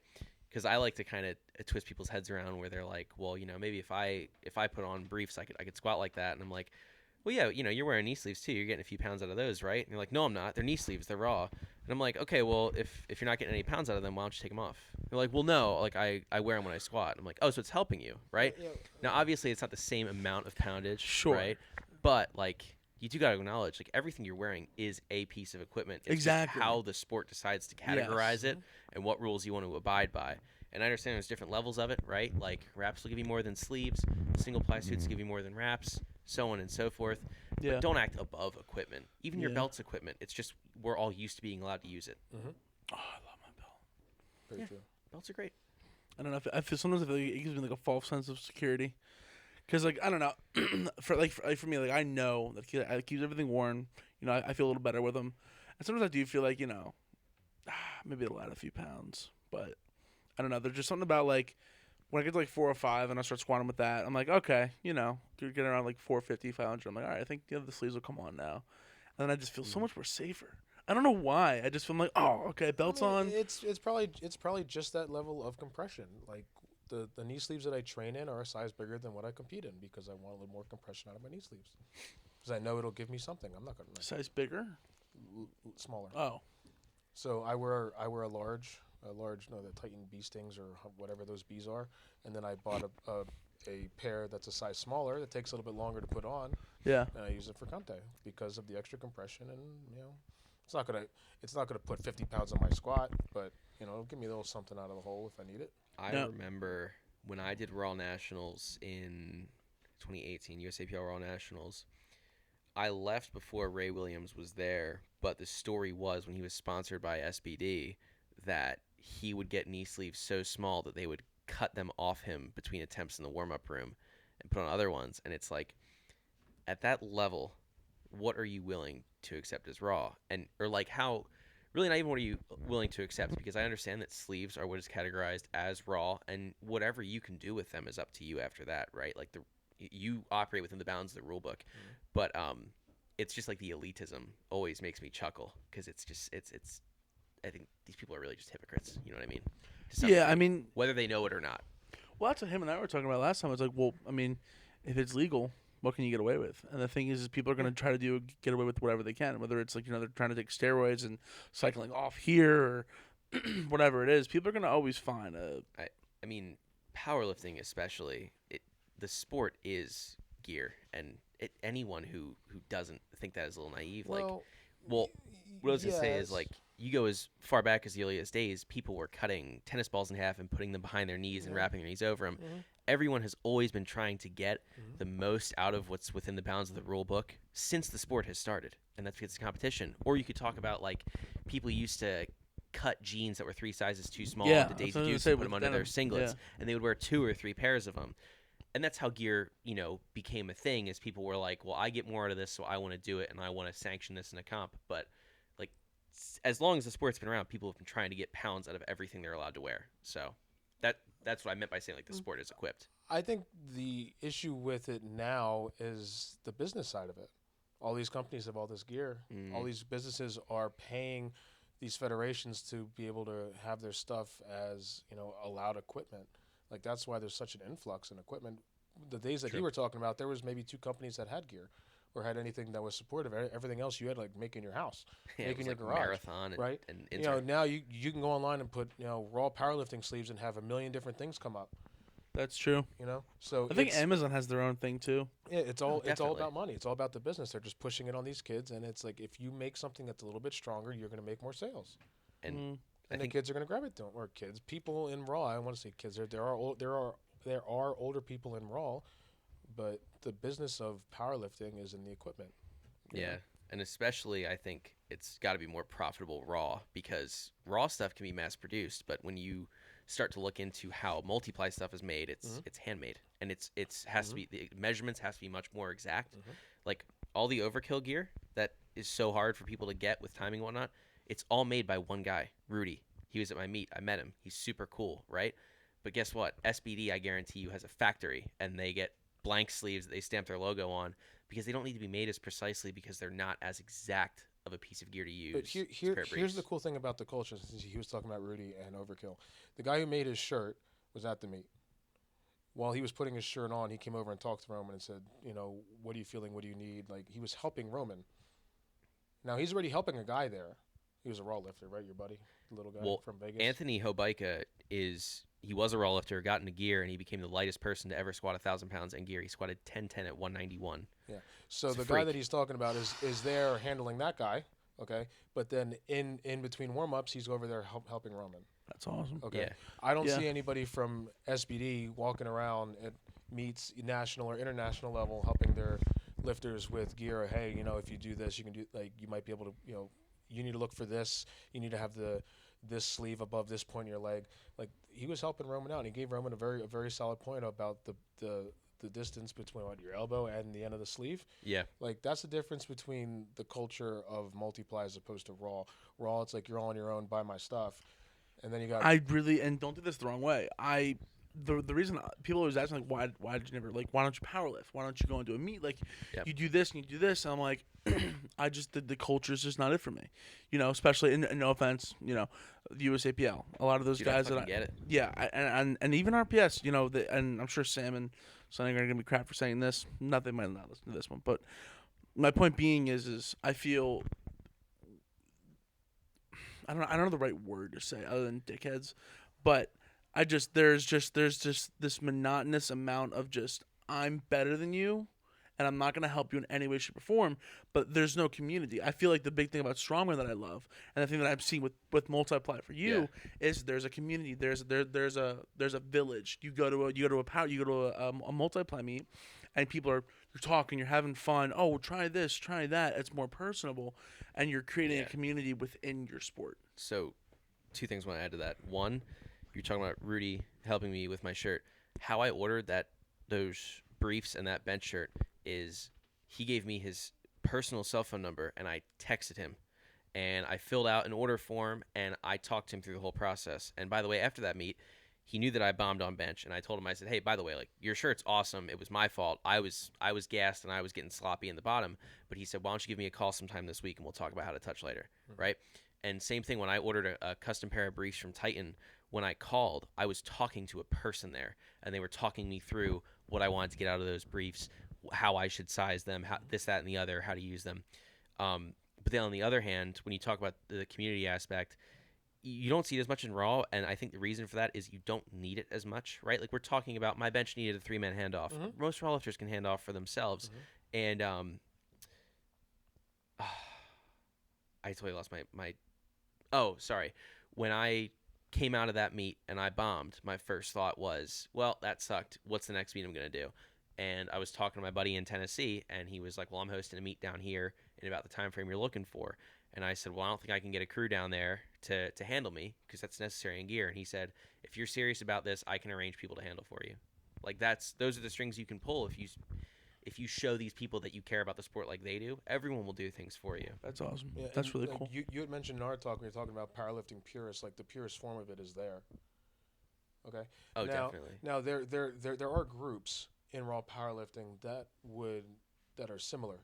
Because I like to kind of twist people's heads around where they're like, well, maybe if I put on briefs, I could squat like that, and I'm like, well, yeah, you're wearing knee sleeves too. You're getting a few pounds out of those, right? And you're like, no, I'm not. They're knee sleeves. They're raw. And I'm like, okay, well, if you're not getting any pounds out of them, why don't you take them off? They're like, well, no, like I wear them when I squat. I'm like, oh, so it's helping you, right? Yeah. Now, obviously, it's not the same amount of poundage, Sure. right? But like, you do got to acknowledge, like, everything you're wearing is a piece of equipment. It's Exactly. just how the sport decides to categorize it and what rules you want to abide by. And I understand there's different levels of it, right? Like, wraps will give you more than sleeves, single ply suits give you more than wraps, so on and so forth. Yeah. But don't act above equipment. Even your Yeah. belt's equipment. It's just we're all used to being allowed to use it. Oh, I love my belt. Very Yeah. true. Belts are great. I don't know. I feel sometimes I feel like it gives me like a false sense of security, because like I don't know, for me, like I know that I keep everything worn. I feel a little better with them, and sometimes I do feel like maybe it'll add a few pounds, but I don't know. There's just something about like when I get to like 405 and I start squatting with that, I'm like, okay, you're getting around like 450, 500. I'm like, all right, I think the sleeves will come on now, and then I just feel so much more safer. I don't know why. I just feel like, oh, okay, belt's on. It's probably just that level of compression. Like the knee sleeves that I train in are a size bigger than what I compete in because I want a little more compression out of my knee sleeves. Because I know it'll give me something. I'm not gonna Size bigger? smaller. Oh, So I wear a large, the Titan bee stings or whatever those bees are, and then I bought a pair that's a size smaller that takes a little bit longer to put on, yeah. and I use it for Conte because of the extra compression, and it's not gonna put 50 pounds on my squat, but it'll give me a little something out of the hole if I need it. I No. remember when I did Raw Nationals in 2018, USAPL Raw Nationals. I left before Ray Williams was there, but the story was when he was sponsored by SBD that he would get knee sleeves so small that they would cut them off him between attempts in the warm-up room and put on other ones. And it's like, at that level, what are you willing to accept as raw? Or like how, really not even what are you willing to accept, because I understand that sleeves are what is categorized as raw, and whatever you can do with them is up to you after that, right? Like you operate within the bounds of the rule book. But it's just like the elitism always makes me chuckle, because it's I think these people are really just hypocrites. You know what I mean? To some Yeah, degree, I mean, whether they know it or not. well, that's what him and I were talking about last time. It's like, well, I mean, if it's legal, what can you get away with? And the thing is people are going to try to get away with whatever they can, whether it's like, they're trying to take steroids and cycling off here or whatever it is. People are going to always find a. I mean, powerlifting especially, the sport is gear, and anyone who doesn't think that is a little naive. Well, what I was gonna say is, like, you go as far back as the earliest days, people were cutting tennis balls in half and putting them behind their knees and wrapping their knees over them. Everyone has always been trying to get the most out of what's within the bounds of the rule book since the sport has started, and that's because it's competition. Or you could talk about, like, people used to cut jeans that were 3 sizes too small into Daisy Dukes and put them under their singlets, and they would wear 2 or 3 pairs of them. And that's how gear, became a thing, is people were like, well, I get more out of this, so I want to do it, and I want to sanction this in a comp. But, like, as long as the sport's been around, people have been trying to get pounds out of everything they're allowed to wear. So that's what I meant by saying, like, the sport is equipped. I think the issue with it now is the business side of it. All these companies have all this gear. All these businesses are paying these federations to be able to have their stuff as, allowed equipment. Like, that's why there's such an influx in equipment. The days that you were talking about, there was maybe 2 companies that had gear or had anything that was supportive. Everything else you had, like, make in your house, Yeah, make in your like garage. Marathon right? and insert. Now you can go online and put, raw powerlifting sleeves and have a million different things come up, That's true. So I think Amazon has their own thing too. yeah, it's all definitely. about money. It's all about the business. They're just pushing it on these kids, and it's like, if you make something that's a little bit stronger, you're going to make more sales. And I And the think kids are going to grab it to them. Or kids, people in Raw. I don't want to say kids. There are older people in Raw, but the business of powerlifting is in the equipment. Yeah, and especially I think it's got to be more profitable raw, because raw stuff can be mass produced, but when you start to look into how multiply stuff is made, it's handmade, and it's has to be, the measurements has to be much more exact. Like, all the overkill gear that is so hard for people to get with timing and whatnot, it's all made by one guy, Rudy. He was at my meet. I met him. He's super cool, right? But guess what? SBD, I guarantee you, has a factory, and they get blank sleeves that they stamp their logo on, because they don't need to be made as precisely, because they're not as exact of a piece of gear to use. But as a pair of here's the briefs. cool thing about the culture. Since he was talking about Rudy and overkill, the guy who made his shirt was at the meet. while he was putting his shirt on, he came over and talked to Roman and said, what are you feeling? What do you need? Like, he was helping Roman. Now, he's already helping a guy there. He was a raw lifter, right, your buddy? The little guy from Vegas? Anthony Hobica he was a raw lifter, got into gear, and he became the lightest person to ever squat 1,000 pounds in gear. He squatted 1010 at 191. Yeah. So the guy that he's talking about is there handling that guy, okay? But then in between warm-ups, he's over there helping Roman. That's awesome. Okay. Yeah. I don't see anybody from SBD walking around at meets national or international level helping their lifters with gear. Hey, if you do this, you can do, like, you might be able to, you need to look for this. You need to have this sleeve above this point in your leg. Like, he was helping Roman out, and he gave Roman a very solid point about the distance between your elbow and the end of the sleeve. Yeah. Like, that's the difference between the culture of multiply as opposed to raw. Raw, it's like you're all on your own, buy my stuff. And then you got... and don't do this the wrong way. The reason people always ask, like, why did you never, like, why don't you powerlift? Why don't you go into a meet? Like, you do this and you do this. And I'm like, the culture is just not it for me. Especially, in no offense, the USAPL. A lot of those guys that get it. Yeah, and even RPS, and I'm sure Sam and Sonny are going to give me crap for saying this. Not they might not listen to this one. But my point being is I feel... I don't know the right word to say other than dickheads, but there's just this monotonous amount of just, I'm better than you, and I'm not going to help you in any way, shape, or form, but there's no community. I feel like the big thing about Strongman that I love, and the thing that I'm seeing with Multiply for you, is there's a community. There's a village. You go to a Multiply meet, and you're talking, you're having fun. Oh, try this, try that. It's more personable, and you're creating a community within your sport. So, two things I want to add to that. One, you're talking about Rudy helping me with my shirt. How I ordered those briefs and that bench shirt is he gave me his personal cell phone number, and I texted him. And I filled out an order form, and I talked to him through the whole process. And by the way, after that meet, he knew that I bombed on bench, and I told him, I said, hey, by the way, like, your shirt's awesome. It was my fault. I was gassed, and I was getting sloppy in the bottom. But he said, why don't you give me a call sometime this week, and we'll talk about how to touch lighter, right? And same thing when I ordered a custom pair of briefs from Titan. When I called, I was talking to a person there, and they were talking me through what I wanted to get out of those briefs, how I should size them, how, this, that, and the other, how to use them. But then on the other hand, when you talk about the community aspect, you don't see it as much in Raw, and I think the reason for that is you don't need it as much, right? Like, we're talking about my bench needed a 3-man handoff. Most Raw lifters can hand off for themselves. And I totally lost my oh, sorry. When I came out of that meet and I bombed, my first thought was, well, that sucked. What's the next meet I'm going to do? And I was talking to my buddy in Tennessee, and he was like, well, I'm hosting a meet down here in about the time frame you're looking for. And I said, well, I don't think I can get a crew down there to handle me because that's necessary in gear. And he said, if you're serious about this, I can arrange people to handle for you. Like, those are the strings you can pull if you show these people that you care about the sport like they do. Everyone will do things for you. That's awesome. Yeah, that's really cool. You had mentioned in our talk when you're talking about powerlifting purists, like the purest form of it is there. Okay. Oh, now, definitely. Now there are groups in raw powerlifting that are similar,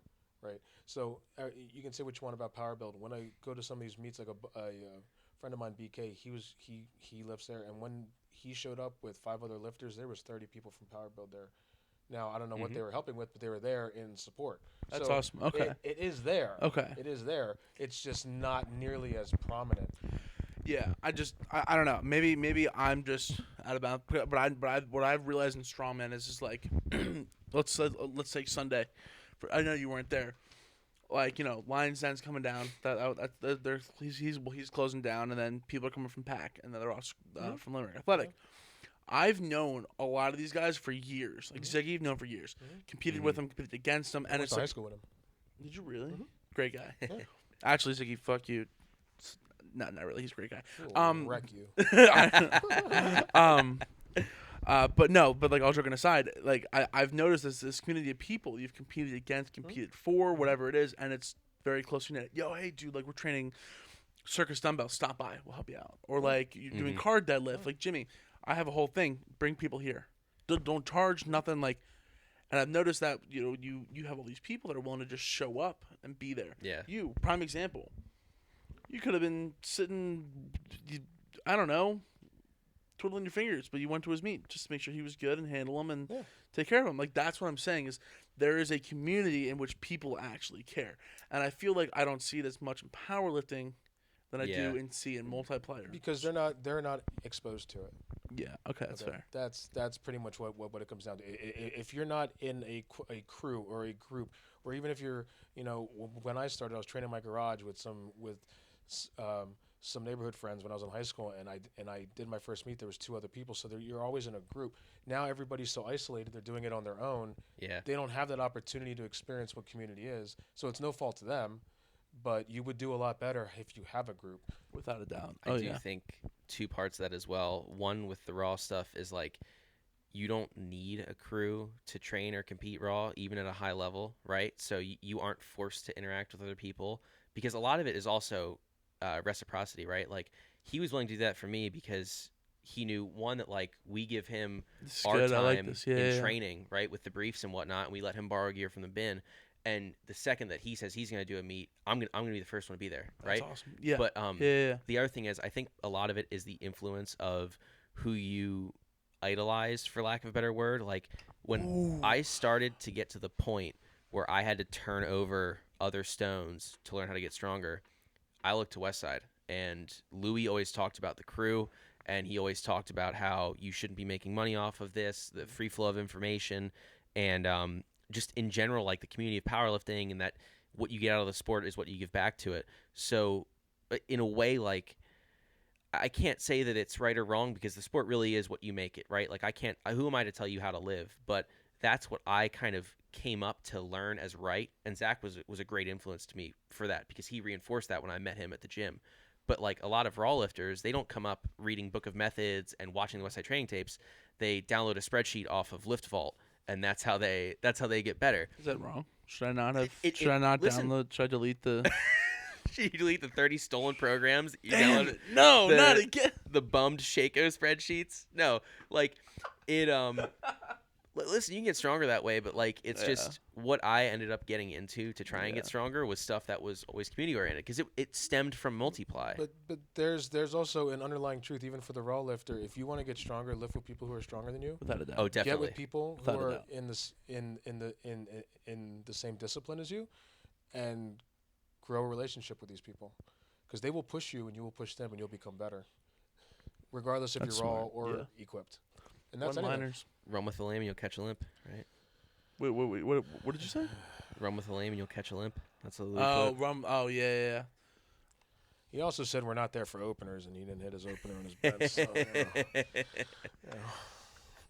right? So you can say what you want about power build. When I go to some of these meets, like a friend of mine, BK, he lifts there, and when he showed up with 5 other lifters, there was 30 people from power build there. Now, I don't know what they were helping with, but they were there in support. That's awesome. Okay. It is there. Okay. It is there. It's just not nearly as prominent. Yeah, I don't know. Maybe I'm just out of bounds. But what I've realized in strongman is just like, let's take Sunday. I know you weren't there. Like, Lion's Den's coming down. He's closing down, and then people are coming from Pack, and then they're all from Limerick Athletic. I've known a lot of these guys for years. Like Ziggy, I've known for years. Competed with them, competed against them, and I went it's to like, high school with him. Did you really? Great guy. Actually, Ziggy, fuck you. Not really. He's a great guy. Wreck you. But like all joking aside, like I've noticed this community of people you've competed against, competed for, whatever it is, and it's very close knit. Yo, hey dude, like we're training circus dumbbells. Stop by, we'll help you out. Or like you're doing card deadlift, like Jimmy. I have a whole thing. Bring people here. Don't charge nothing. Like, and I've noticed that you have all these people that are willing to just show up and be there. Yeah. You prime example. You could have been sitting, I don't know, twiddling your fingers, but you went to his meet just to make sure he was good and handle him and Yeah. take care of him. Like, that's what I'm saying is there is a community in which people actually care. And I feel like I don't see it as much in powerlifting than I Yeah. do in multiplayer. Because they're not exposed to it. Yeah, okay, that's fair. That's pretty much what it comes down to. If you're not in a crew or a group, or even if you're, when I started, I was training in my garage with some neighborhood friends when I was in high school, and I did my first meet. There was 2 other people, so you're always in a group. Now everybody's so isolated; they're doing it on their own. Yeah. They don't have that opportunity to experience what community is. So it's no fault to them, but you would do a lot better if you have a group. Without a doubt. I do think 2 parts of that as well. One with the raw stuff is like you don't need a crew to train or compete raw, even at a high level, right? So you aren't forced to interact with other people, because a lot of it is also reciprocity, right? Like, he was willing to do that for me because he knew, one, that like we give him our time in training, right, with the briefs and whatnot, and we let him borrow gear from the bin. And the second that he says he's going to do a meet, I'm gonna be the first one to be there, right? That's awesome. Yeah. But yeah. the other thing is, I think a lot of it is the influence of who you idolize, for lack of a better word. Like, when I started to get to the point where I had to turn over other stones to learn how to get stronger, I looked to Westside, and Louis always talked about the crew, and he always talked about how you shouldn't be making money off of this, the free flow of information, and just in general, like the community of powerlifting, and that what you get out of the sport is what you give back to it. So in a way, like, I can't say that it's right or wrong, because the sport really is what you make it, right? Like, who am I to tell you how to live? But that's what I kind of came up to learn as right. And Zach was a great influence to me for that, because he reinforced that when I met him at the gym. But like a lot of raw lifters, they don't come up reading Book of Methods and watching the Westside training tapes. They download a spreadsheet off of Lift Vault, and that's how they get better. Is that wrong? Should I not have? Listen, download? Should I delete the? Should you delete the 30 stolen programs? You Damn download it. No, not again. The bummed Shaco spreadsheets. No, like it. Listen, you can get stronger that way, but like it's just what I ended up getting into to try and get stronger was stuff that was always community oriented, because it stemmed from multiply. But there's also an underlying truth, even for the raw lifter. If you want to get stronger, lift with people who are stronger than you. Without a doubt. Oh, definitely. Get with people who Without a are doubt. in the same discipline as you, and grow a relationship with these people, because they will push you and you will push them, and you'll become better, regardless if That's you're raw smart. or equipped. And that's anything. One-liners. Run with the lame and you'll catch a limp, right? Wait, what did you say? Run with the lame and you'll catch a limp. That's a Louis Oh, quote. yeah. He also said we're not there for openers, and he didn't hit his opener on his bench. So,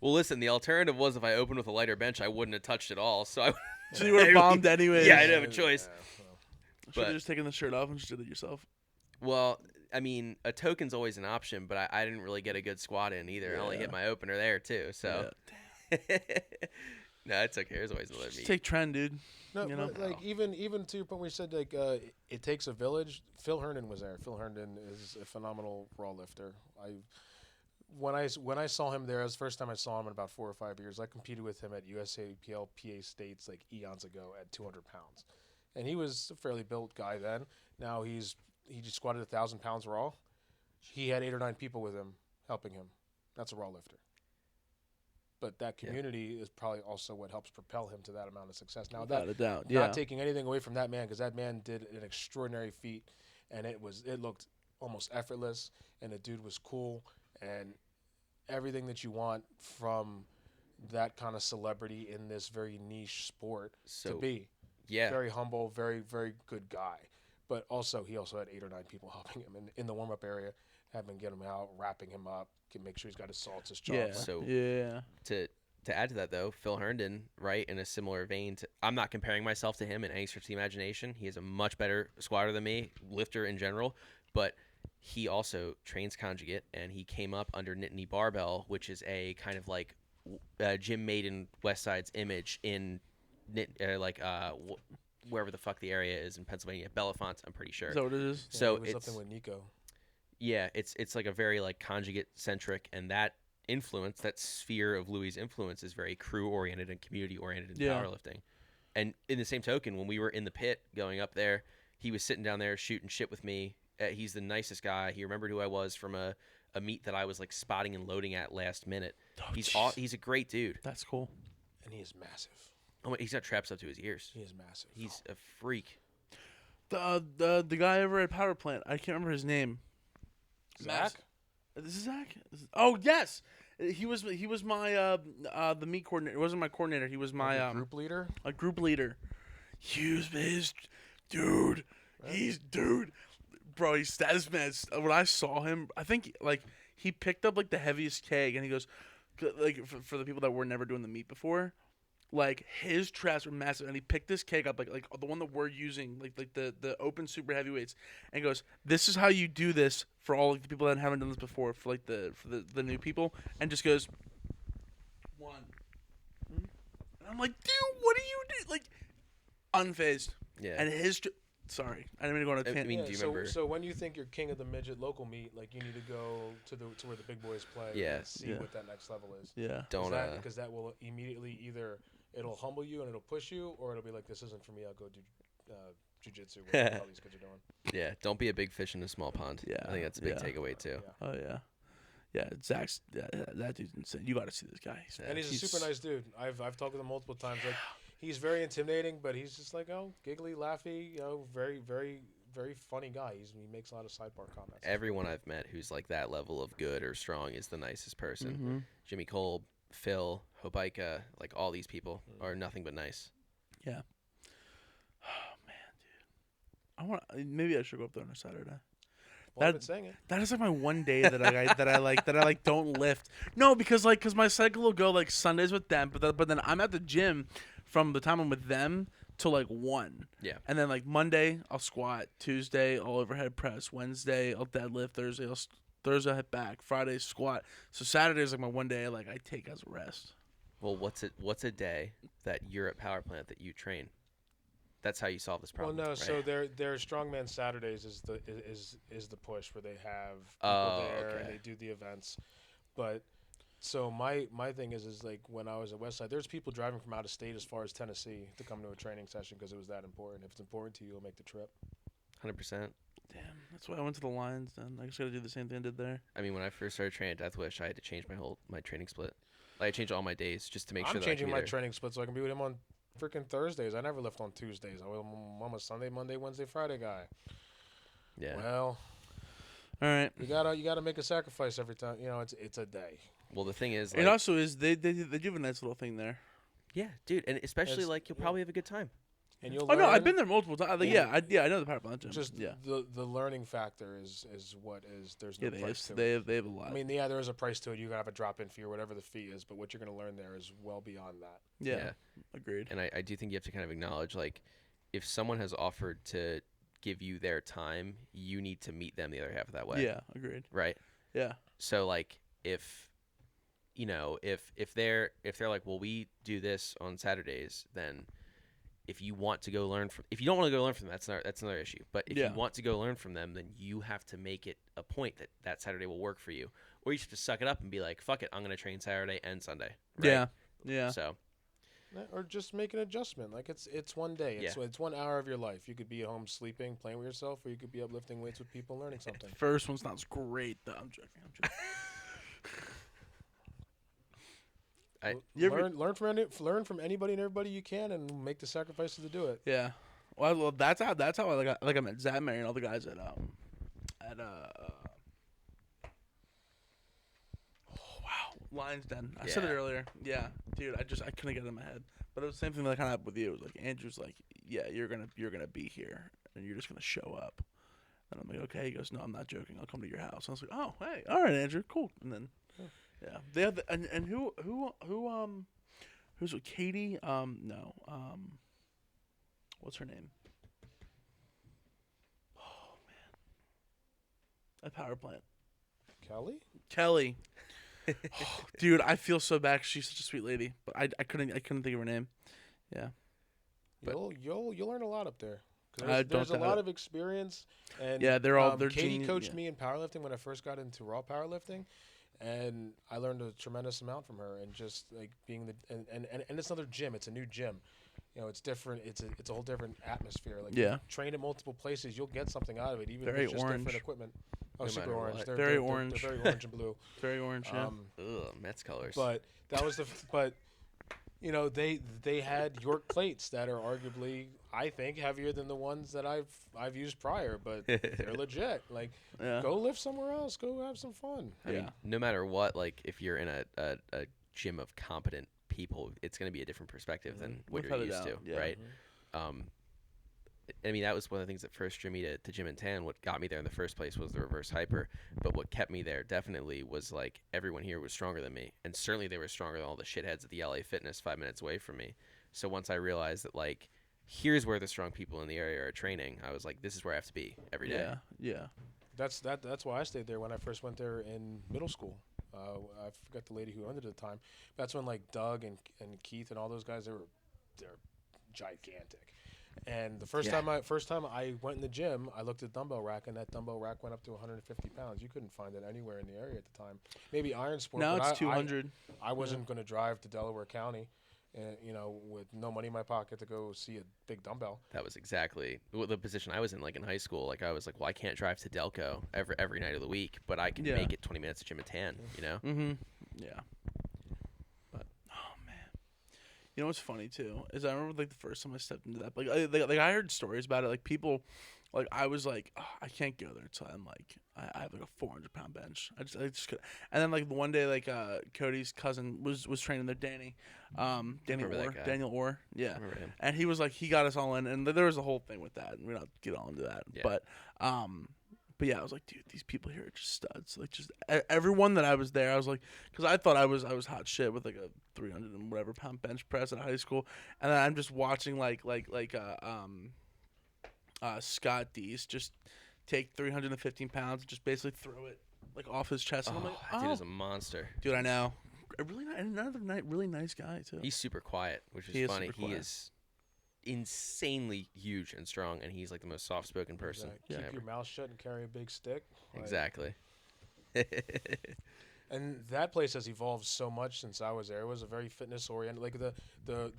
Well, listen, the alternative was if I opened with a lighter bench, I wouldn't have touched it all. So So you would have bombed anyways. Yeah, I didn't have a choice. Should have but- just taken the shirt off and just did it yourself. Well, I mean, a token's always an option, but I didn't really get a good squat in either. I only hit my opener there too. So no, it's okay. There's always another Just meet. take trend, dude. No, You know? but, like even to your point where you said like it takes a village. Phil Herndon was there. Phil Herndon is a phenomenal raw lifter. When I saw him there, it was the first time I saw him in about 4 or 5 years. I competed with him at USAPL PA States like eons ago at 200 pounds, and he was a fairly built guy then. Now he just squatted 1,000 pounds raw. He had 8 or 9 people with him helping him. That's a raw lifter. But that community is probably also what helps propel him to that amount of success. Now, Without a doubt. not taking anything away from that man, because that man did an extraordinary feat, and it looked almost effortless, and the dude was cool, and everything that you want from that kind of celebrity in this very niche sport to be. Yeah. Very humble, very, very good guy. But he also had 8 or 9 people helping him in the warm-up area, having get him out, wrapping him up, make sure he's got his salts, his Yeah. chocolate. So Yeah. to add to that, though, Phil Herndon, right, in a similar vein, I'm not comparing myself to him in any stretch of the imagination. He is a much better squatter than me, lifter in general, but he also trains conjugate, and he came up under Nittany Barbell, which is a kind of like Jim Maiden Westside's image in wherever the fuck the area is in Pennsylvania, Bellefonte, I'm pretty sure. Is that what it is? Yeah, So he was it's something with Nico. yeah, it's like a very like conjugate centric, and that influence, that sphere of Louis' influence, is very crew oriented and community oriented in powerlifting. And in the same token, when we were in the pit going up there, he was sitting down there shooting shit with me. He's the nicest guy. He remembered who I was from a a meet that I was like spotting and loading at last minute. Oh, He's a great dude. That's cool. And he is massive. Oh, he's got traps up to his ears. He is massive. He's a freak. The guy over at Power Plant, I can't remember his name. Zach? This is Zach? Oh yes, he was my the meet coordinator. It wasn't my coordinator. He was my group leader. A group leader. He was his dude. Right. He's dude, bro. He's this man. When I saw him, I think like he picked up like the heaviest keg, and he goes like for the people that were never doing the meet before. Like his traps were massive, and he picked this keg up, like the one that we're using, like the open super heavyweights, and goes, "This is how you do this for all of the people that haven't done this before, for like the new people," and just goes, 1. And I'm like, dude, what do you do? Like, unfazed. Yeah. And his, sorry, I didn't mean to go on a tangent. mean, do you remember? So when you think you're king of the midget local meet, like you need to go to where the big boys play. Yeah. And see what that next level is. Yeah. Don't Because that will immediately either it'll humble you and it'll push you, or it'll be like, this isn't for me. I'll go do jujitsu. What all these kids are doing. Yeah. Don't be a big fish in a small pond. Yeah, I think that's a big yeah. takeaway too. Yeah. Oh yeah. Yeah, Zach's that dude's insane. You got to see this guy. And he's a super nice dude. I've talked with him multiple times. Like, he's very intimidating, but he's just like, giggly, laughy, very, very, very funny guy. He makes a lot of sidebar comments. Everyone I've met who's like that level of good or strong is the nicest person. Mm-hmm. Jimmy Kolb, Phil, Hobaika, like all these people are nothing but nice. Yeah. Oh man, dude. Maybe I should go up there on a Saturday. Well, I've been saying it. That is like my one day that I don't lift. No, because my cycle will go like Sundays with them, but then I'm at the gym from the time I'm with them till like 1. Yeah. And then like Monday I'll squat, Tuesday I'll overhead press, Wednesday I'll deadlift, Thursday I'll hit back, Friday squat. So Saturday is like my one day like I take as a rest. Well, what's a day that you're at Power Plant that you train? That's how you solve this problem. Well, no. right? So their Strongman Saturdays is the push where they have people there and they do the events. But so my thing is like when I was at Westside, there's people driving from out of state as far as Tennessee to come to a training session because it was that important. If it's important to you, you'll make the trip. 100%. Damn, that's why I went to the Lions. Then I just gotta do the same thing I did there. I mean, when I first started training at Death Wish, I had to change my training split. Like, I changed all my days just to make sure I'm that I changing can my be there. training split so I can be with him on freaking Thursdays. I never lift on Tuesdays. I'm a Sunday, Monday, Wednesday, Friday guy. Yeah. Well, All right. you gotta make a sacrifice every time. It's a day. Well, the thing is, It also is they do have a nice little thing there. yeah, dude, and especially It's- like you'll probably have a good time. And you'll Oh learn. no, I've been there multiple times. Like, Yeah. I know the Power Plant gym. Just yeah, the learning factor is what is there's no yeah, price to they it. have a lot. I mean, yeah, there is a price to it. You gotta have a drop-in fee or whatever the fee is, but what you're gonna learn there is well beyond that. yeah, agreed. And I do think you have to kind of acknowledge, like, if someone has offered to give you their time, you need to meet them the other half of that way. Yeah, agreed. Right? Yeah, So, like, if they're like, well, we do this on Saturdays, then if you want to go learn from, if you don't want to go learn from them, that's another issue. But if Yeah. you want to go learn from them, then you have to make it a point that Saturday will work for you, or you just have to suck it up and be like, fuck it, I'm gonna train Saturday and Sunday. Right? yeah. So Or just make an adjustment. Like it's one day. It's 1 hour of your life. You could be at home sleeping, playing with yourself, or you could be up lifting weights with people, learning something. First one sounds great, though. I'm joking. Learn from anybody and everybody you can, and make the sacrifices to do it. Yeah. Well, that's how I met Zach, Mary, and all the guys at oh wow, Lions Den. I said it Yeah. earlier. Yeah, dude. I couldn't get it in my head. But it was the same thing that kind of happened with you. It was like Andrew's like, yeah, you're gonna be here, and you're just gonna show up. And I'm like, okay. He goes, no, I'm not joking. I'll come to your house. I was like, oh, hey, all right, Andrew, cool. And then, yeah, they have and who's with Katie? No, what's her name? Oh man, at Power Plant, Kelly? Oh, dude, I feel so bad. She's such a sweet lady, but I couldn't think of her name. Yeah, but You'll learn a lot up there. I There's a don't lot doubt of experience, and yeah, they're Katie genius, coached yeah. me in powerlifting when I first got into raw powerlifting, and I learned a tremendous amount from her. And just like being and it's another gym. It's a new gym. It's different. It's a whole different atmosphere. Like Yeah. train at multiple places, you'll get something out of it, even Very if it's just orange. different equipment. Oh, No super matter orange. what. Very orange. They're very orange and blue. Very orange. Yeah. Ugh, Mets colors. But that was but you know they had York plates that are arguably, I think, heavier than the ones that I've used prior, but they're legit. Like, Yeah. go lift somewhere else. Go have some fun. I mean, no matter what, like if you're in a gym of competent people, it's going to be a different perspective than what Without you're a used to, doubt, yeah. right? I mean, that was one of the things that first drew me to Gym and Tan. What got me there in the first place was the reverse hyper. But what kept me there definitely was like everyone here was stronger than me. And certainly they were stronger than all the shitheads at the LA Fitness 5 minutes away from me. So once I realized that, like, here's where the strong people in the area are training, I was like, this is where I have to be every day. Yeah. That's why I stayed there when I first went there in middle school. I forgot the lady who owned it at the time. That's when like Doug and Keith and all those guys, they're gigantic. And the first time I went in the gym, I looked at the dumbbell rack, and that dumbbell rack went up to 150 pounds. You couldn't find it anywhere in the area at the time. Maybe Iron Sport. Now but it's 200. I wasn't going to drive to Delaware County, with no money in my pocket to go see a big dumbbell. That was exactly the position I was in, like in high school. Like I was like, well, I can't drive to Delco every night of the week, but I can make it 20 minutes to Gym and Tan, you know? Mm-hmm. Yeah. But oh man, you know what's funny too is I remember like the first time I stepped into that, like I heard stories about it, like people, like I was like, oh, I can't go there until I'm like I have like a 400-pound bench. I just could. And then like one day like Cody's cousin was training there, Daniel Orr, yeah, Remember him. and he was like he got us all in, and there was a whole thing with that, and we're not get all into that, Yeah. But yeah, I was like, dude, these people here are just studs. Like, just everyone that I was there, I was like, because I thought I was hot shit with like a 300 and whatever pound bench press at high school, and then I'm just watching Scott Deese just take 315 pounds and just basically throw it like off his chest, and I'm like, that oh, dude is a monster. dude, I know, another really nice guy too. He's super quiet, which He is is funny. super He quiet. is insanely huge and strong, and he's like the most soft-spoken person. Keep ever. your mouth shut and carry a big stick. Like, Exactly. And that place has evolved so much since I was there. It was a very fitness oriented. Like the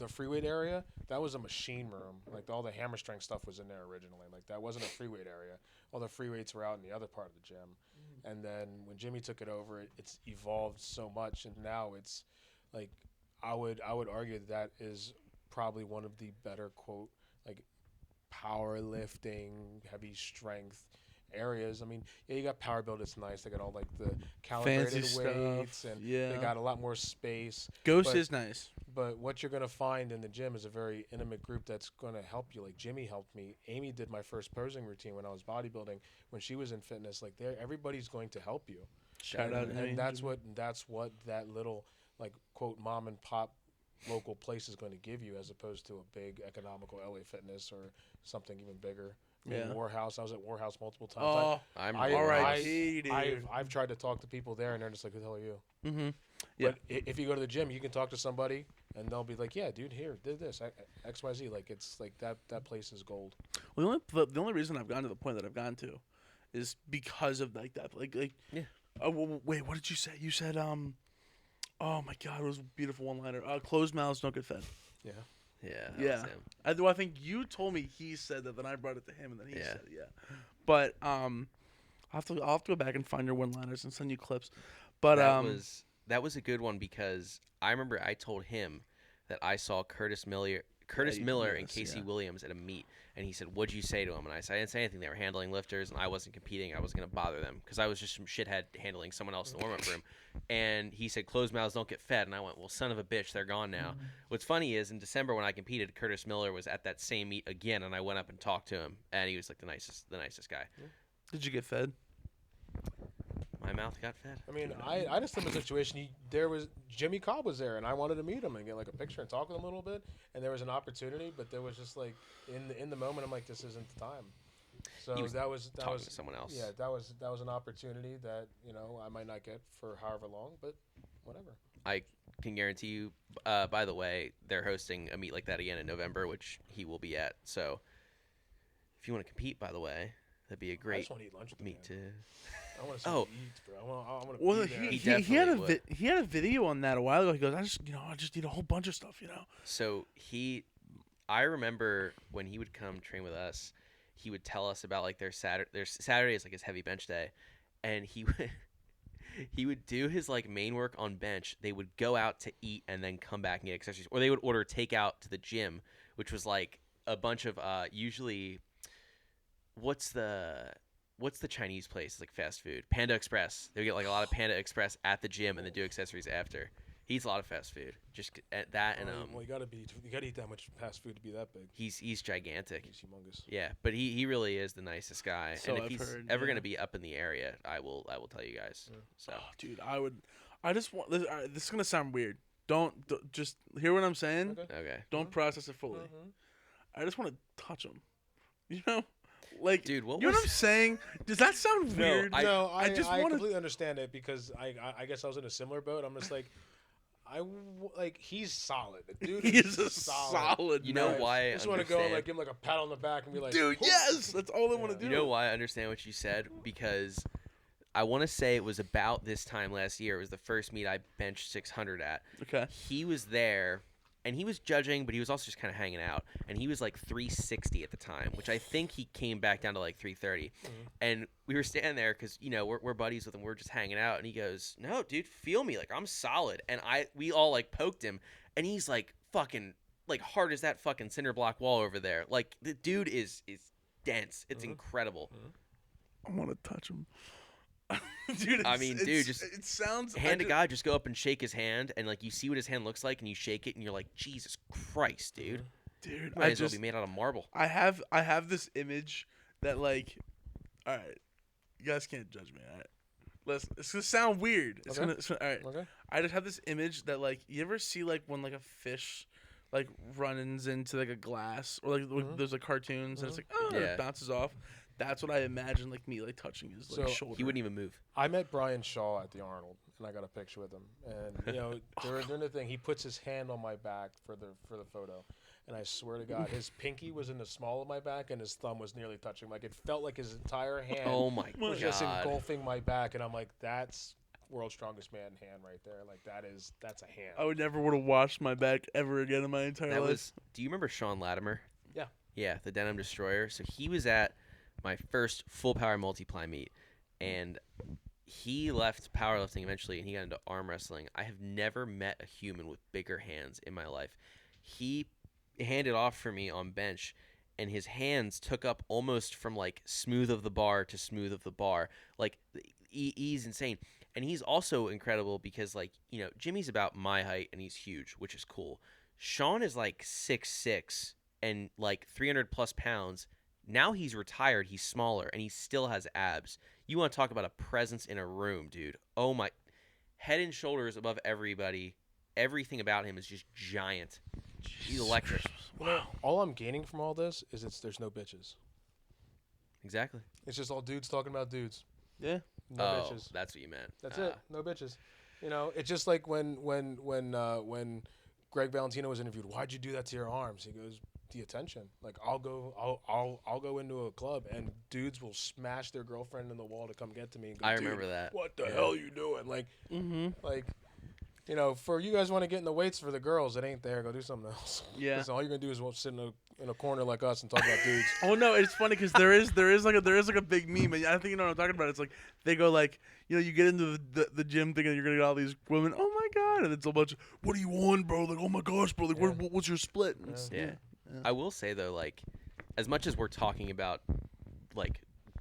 free weight area, that was a machine room. Like all the hammer strength stuff was in there originally. Like that wasn't a free weight area. All the free weights were out in the other part of the gym. And then when Jimmy took it over, it's evolved so much, and now it's like I would argue that is probably one of the better quote like powerlifting, heavy strength areas. I mean, yeah, you got power build. It's nice. They got all like the calibrated Fancy weights, stuff, and yeah. they got a lot more space. Ghost but- is nice. But what you're gonna find in the gym is a very intimate group that's gonna help you. Like Jimmy helped me. Amy did my first posing routine when I was bodybuilding. When she was in fitness, like everybody's going to help you. Shout out, Amy. And that's what that little like quote mom and pop local place is going to give you, as opposed to a big economical LA Fitness or something even bigger. I mean, Yeah. Warehouse. I was at Warehouse multiple times. Oh, I'm I, all right, I, dude. I've tried to talk to people there, and they're just like, "Who the hell are you?" mm-hmm. Yeah. But if you go to the gym, you can talk to somebody, and they'll be like, "Yeah, dude, here, did this, X, Y, Z." Like it's like that place is gold. Well, the only reason I've gotten to the point that I've gotten to is because of like that. Like Yeah. Oh wait, what did you say? You said oh my god, it was a beautiful one-liner. Closed mouths don't get fed. Yeah. Yeah. that Yeah. was him. I think you told me he said that, then I brought it to him, and then he Yeah. said it. Yeah. But I'll have to go back and find your one-liners and send you clips. But that was a good one, because I remember I told him that I saw Curtis Miller and Casey Williams at a meet, and he said, "What'd you say to him?" And I said, "I didn't say anything. They were handling lifters, and I wasn't competing. I wasn't gonna bother them because I was just some shithead handling someone else in the warm-up room." And he said, "Closed mouths don't get fed." And I went, "Well, son of a bitch, they're gone now." What's funny is in December when I competed, Curtis Miller was at that same meet again, and I went up and talked to him, and he was like the nicest guy. did you get fed? My mouth got fed. I mean, I just in a situation. There was Jimmy Cobb was there, and I wanted to meet him and get like a picture and talk with him a little bit. And there was an opportunity, but there was just like in the moment, I'm like, this isn't the time. So He was that was talking to someone else. Yeah, that was an opportunity that I might not get for however long, but whatever. I can guarantee you, by the way, they're hosting a meet like that again in November, which he will be at. So if you want to compete, by the way, that'd be a I great just want to eat lunch with the meet man. to. I want to see Oh. him eat, bro. I want to Well, be there. he definitely had would. he had a video on that a while ago. He goes, I just eat a whole bunch of stuff, So I remember when he would come train with us, he would tell us about like their Saturday is like his heavy bench day, and he would he would do his like main work on bench. They would go out to eat and then come back and get accessories, or they would order takeout to the gym, which was like a bunch of usually what's the Chinese place? It's like fast food. Panda Express. They would get like a lot of Panda Express at the gym and then do accessories after. He eats a lot of fast food. Just that and well, you gotta eat that much fast food to be that big. he's gigantic. He's humongous. Yeah, but he really is the nicest guy. So and if I've he's heard, ever yeah. gonna be up in the area, I will tell you guys. Yeah. So Oh, dude, I just want this. This is gonna sound weird. Don't just hear what I'm saying. Okay. okay, Don't process it fully. Mhm. I just want to touch him. You know, like dude, what you know was what I'm saying? Does that sound No, weird? No, I just wanna- completely understand it because I guess I was in a similar boat. I'm just like, like he's solid. The dude He is a solid. solid. You know man. why I I just want to go and understand. like give him like a pat on the back and be like, dude. "Whoo!" Yes, that's all I want to Yeah. do. You know why I understand what you said? Because I want to say it was about this time last year. It was the first meet I benched 600 at. Okay. He was there, and he was judging, but he was also just kind of hanging out. And he was like 360 at the time, which I think he came back down to like 330. And we were standing there because, you know, we're buddies with him. We're just hanging out. And he goes, no, dude, feel me. Like, I'm solid. And we all like poked him. And he's like fucking like hard as that fucking cinder block wall over there. Like, the dude is dense. It's incredible. I want to touch him. Dude, I mean, dude, just it sounds hand to God, just go up and shake his hand, and like you see what his hand looks like, and you shake it, and you're like, Jesus Christ, dude! dude. Might as well be made out of marble. I have this image that like, all right, you guys can't judge me. All right, listen, it's gonna sound weird. It's Okay. gonna all right. Okay. I just have this image that like you ever see like when like a fish like runs into like a glass or like there's like cartoons and it's like oh Yeah. it bounces off. That's what I imagine like me like touching his like So, shoulder. He wouldn't even move. I met Brian Shaw at the Arnold, and I got a picture with him. And you know, during the thing, he puts his hand on my back for the photo, and I swear to God, his pinky was in the small of my back, and his thumb was nearly touching. Like it felt like his entire hand Oh my was just God! engulfing my back, and I'm like, that's world's strongest man hand right there. Like that's a hand. I would never would have washed my back ever again in my entire That life. was. Do you remember Sean Latimer? Yeah. Yeah, the Denim Destroyer. So he was at my first full power multiply meet, and he left powerlifting eventually, and he got into arm wrestling. I have never met a human with bigger hands in my life. He handed off for me on bench, and his hands took up almost from like smooth of the bar to smooth of the bar. Like he's insane, and he's also incredible because like you know Jimmy's about my height and he's huge, which is cool. Sean is like 6'6" and like 300 plus pounds. Now he's retired, he's smaller, and he still has abs. You want to talk about a presence in a room, dude. Oh my. Head and shoulders above everybody. Everything about him is just giant. He's electric. You know, all I'm gaining from all this is there's no bitches. Exactly. It's just all dudes talking about dudes. Yeah. No Oh, bitches. that's what you meant. That's it. No bitches. You know, it's just like when Greg Valentino was interviewed. Why'd you do that to your arms? He goes, the attention. Like I'll go into a club and dudes will smash their girlfriend in the wall to come get to me. And go, I "Dude, remember that. What the hell you doing? Like, Mm-hmm. like, you know, for you guys want to get in the weights for the girls, it ain't there. Go do something else. Yeah. 'Cause all you're gonna do is sit in a corner like us and talk about dudes. Oh no, it's funny because there is like a big meme, and I think you know what I'm talking about. It's like they go like, you know, you get into the gym thinking you're gonna get all these women. Oh my god, and it's a bunch of, what are you on, bro? Like, oh my gosh, bro. Like, Yeah. what's your split? And it's- Yeah. I will say though, like, as much as we're talking about like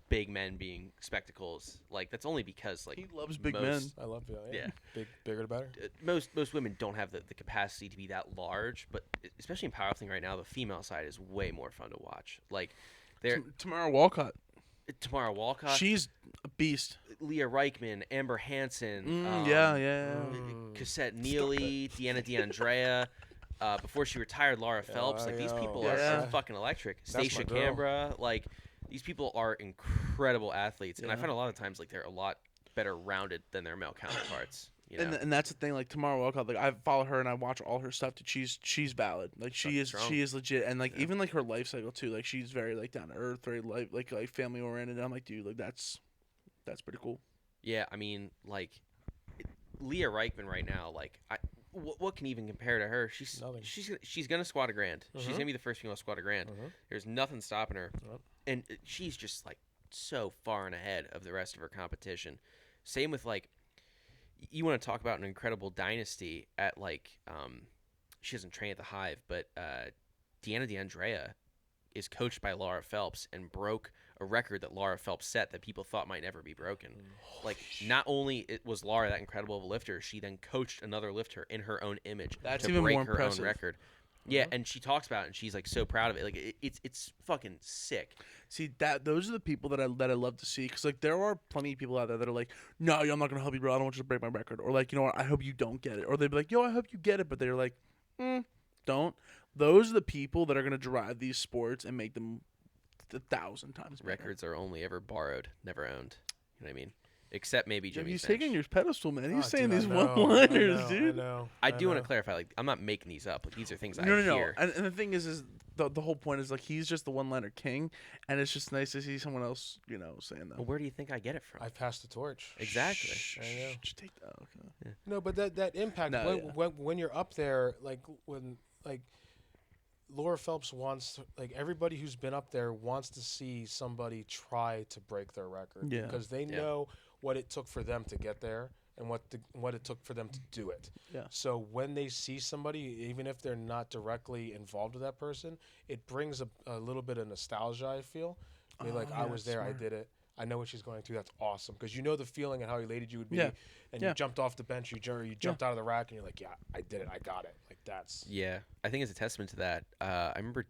big men being spectacles, like that's only because like He loves big I love you. Yeah. Bigger the better. most women don't have the capacity to be that large, but especially in powerlifting right now, the female side is way more fun to watch. Like, there Tamara Walcott, Tamara Walcott, she's a beast. Leah Reichman, Amber Hansen, Yeah. Cassette Neely, Deanna DeAndrea. Before she retired, Laura Phelps. Like these people Yeah. are fucking electric. That's my Stacia girl. Canberra. Like these people are incredible athletes, and I Yeah. find a lot of times like they're a lot better rounded than their male counterparts. You know? And that's the thing. Like Tamara Walcott, like I follow her and I watch all her stuff. Dude, she's valid. Like she Strong. is legit. And like Yeah. even like her life cycle too. Like she's very like down to earth, very like family oriented. And I'm like, dude, like that's pretty cool. Yeah, I mean, like Leah Reichman right now. Like, what can even compare to her? Nothing. She's gonna squat a grand. She's Mhm. gonna be the first female to squat a grand. Mhm. There's nothing stopping her, Yep. and she's just like so far and ahead of the rest of her competition. Same with like, you want to talk about an incredible dynasty at like, she doesn't train at the Hive, but Deanna DeAndrea is coached by Laura Phelps and broke a record that Laura Phelps set that people thought might never be broken. Like, not only was Laura that incredible of a lifter, she then coached another lifter in her own image That's to even break more her impressive. own record. Yeah, and she talks about it, and she's like so proud of it. Like it's fucking sick. See, those are the people that I love to see, because like there are plenty of people out there that are like, no, yo, I'm not gonna help you, bro. I don't want you to break my record. Or like, you know what? I hope you don't get it. Or they'd be like, yo, I hope you get it, but they're like, don't. Those are the people that are gonna drive these sports and make them 1,000 times better. Records are only ever borrowed, never owned. You know what I mean? Except maybe Jimmy. He's Finch. taking your pedestal, man. He's Oh, saying dude, these I know, one-liners, dude. I do want to clarify, like, I'm not making these up. Like, these are things I No. hear. And the thing is the whole point is like he's just the one-liner king, and it's just nice to see someone else, you know, saying that. Well, where do you think I get it from? I passed the torch. Exactly. I know. Just take that. Okay. No, but that impact No, when you're up there, like when like Laura Phelps wants like everybody who's been up there wants to see somebody try to break their record Yeah. because they know what it took for them to get there and what it took for them to do it. Yeah. So when they see somebody, even if they're not directly involved with that person, it brings a little bit of nostalgia. I feel. They're like, I was there, smart. I did it. I know what she's going through. That's awesome because you know the feeling and how elated you would be. Yeah. And Yeah. you jumped off the bench, you jumped out of the rack, and you're like, yeah, I did it, I got it. Like that's Yeah, I think it's a testament to that. I remember,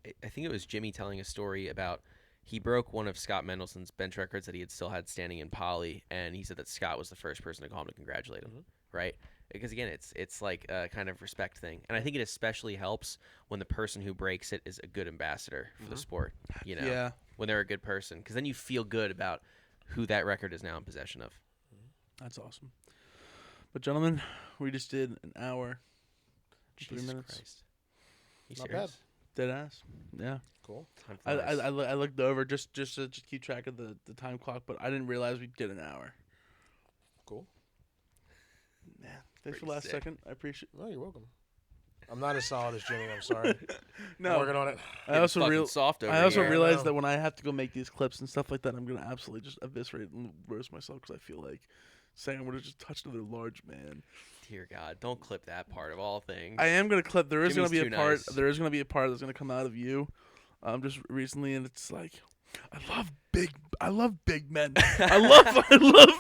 I think it was Jimmy telling a story about he broke one of Scott Mendelson's bench records that he had still had standing in poly, and he said that Scott was the first person to call him to congratulate him, right? Because again, it's like a kind of respect thing, and I think it especially helps when the person who breaks it is a good ambassador for the sport. You know, Yeah. when they're a good person, because then you feel good about who that record is now in possession of. That's awesome. But gentlemen, we just did an hour, 3 Jesus minutes. Christ. You Not serious? Dead ass. Yeah. cool. Time I flies. looked over just to keep track of the time clock, but I didn't realize we'd get an hour. Cool. Man, thanks for Pretty last sick. second. I appreciate. No, you're welcome. I'm not as solid as Jimmy. I'm sorry. I'm No, working on it. I also Fucking soft over I also here. realized know. that when I have to go make these clips and stuff like that, I'm gonna absolutely just eviscerate and roast myself because I feel like saying I'm gonna just touch another large man. Dear God, don't clip that part of all things. I am gonna clip. There is Jimmy's gonna be too a part. nice. There is gonna be a part that's gonna come out of you, just recently, and it's like, I love big men. I love.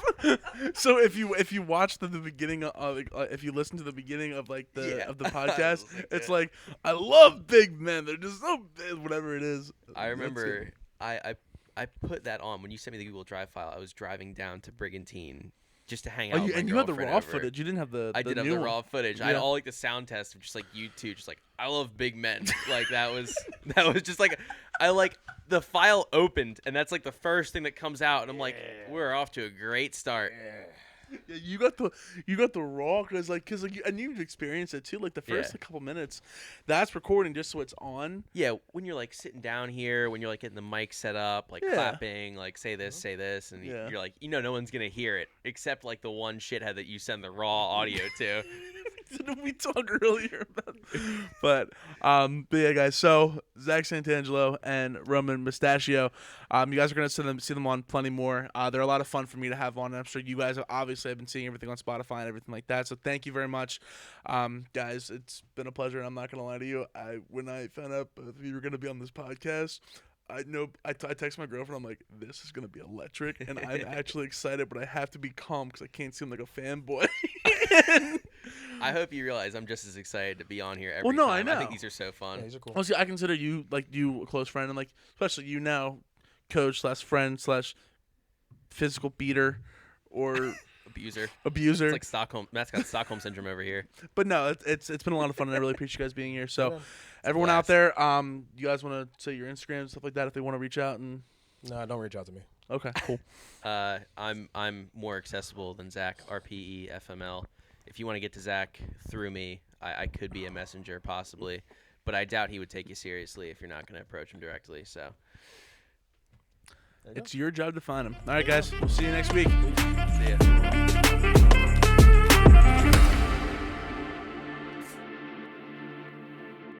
So if you watch the beginning of if you listen to the beginning of like the Yeah. of the podcast, Like it's that. like I love big men. They're just so big, whatever it is. I That's remember it. I put that on when you sent me the Google Drive file. I was driving down to Brigantine just to hang Oh, out. with my and you had the girlfriend raw over. footage. You didn't have the. I did have new the one. raw footage. I had Yeah. all like the sound tests of just like you two, just like I love big men. Like that was just like I like the file opened and that's like the first thing that comes out and I'm like we're off to a great start. Yeah, you got the raw because and you've experienced it too. Like the first Yeah. couple minutes, that's recording just so it's on. Yeah, when you're like sitting down here, when you're like getting the mic set up, like Yeah. clapping, like say this, and Yeah. you're like, no one's gonna hear it except like the one shithead that you send the raw audio to. We talked earlier about, but yeah, guys. So Zach Santangelo and Roman Mustaccio, you guys are gonna see them on plenty more. They're a lot of fun for me to have on. I'm sure you guys obviously have been seeing everything on Spotify and everything like that. So thank you very much, guys. It's been a pleasure. I'm not gonna lie to you. When I found out you were gonna be on this podcast, I text my girlfriend. I'm like, this is gonna be electric, and I'm actually excited, but I have to be calm because I can't seem like a fanboy. I hope you realize I'm just as excited to be on here every Well, no, time. I I think know. these are so fun. Yeah, these are cool. Honestly, I consider you a close friend, and like especially you now, coach / friend / physical beater or Abuser. abuser. It's like Stockholm. Matt's got Stockholm syndrome over here. But no, it's been a lot of fun, and I really appreciate you guys being here. So Yeah. everyone out blast. there, you guys want to say your Instagram and stuff like that if they want to reach out and No, don't reach out to me. okay, cool. I'm more accessible than Zach. RPEFML. If you want to get to Zach through me, I could be a messenger possibly, but I doubt he would take you seriously if you're not going to approach him directly. So There you go. It's your job to find them. All right, guys, we'll see you next week. see ya.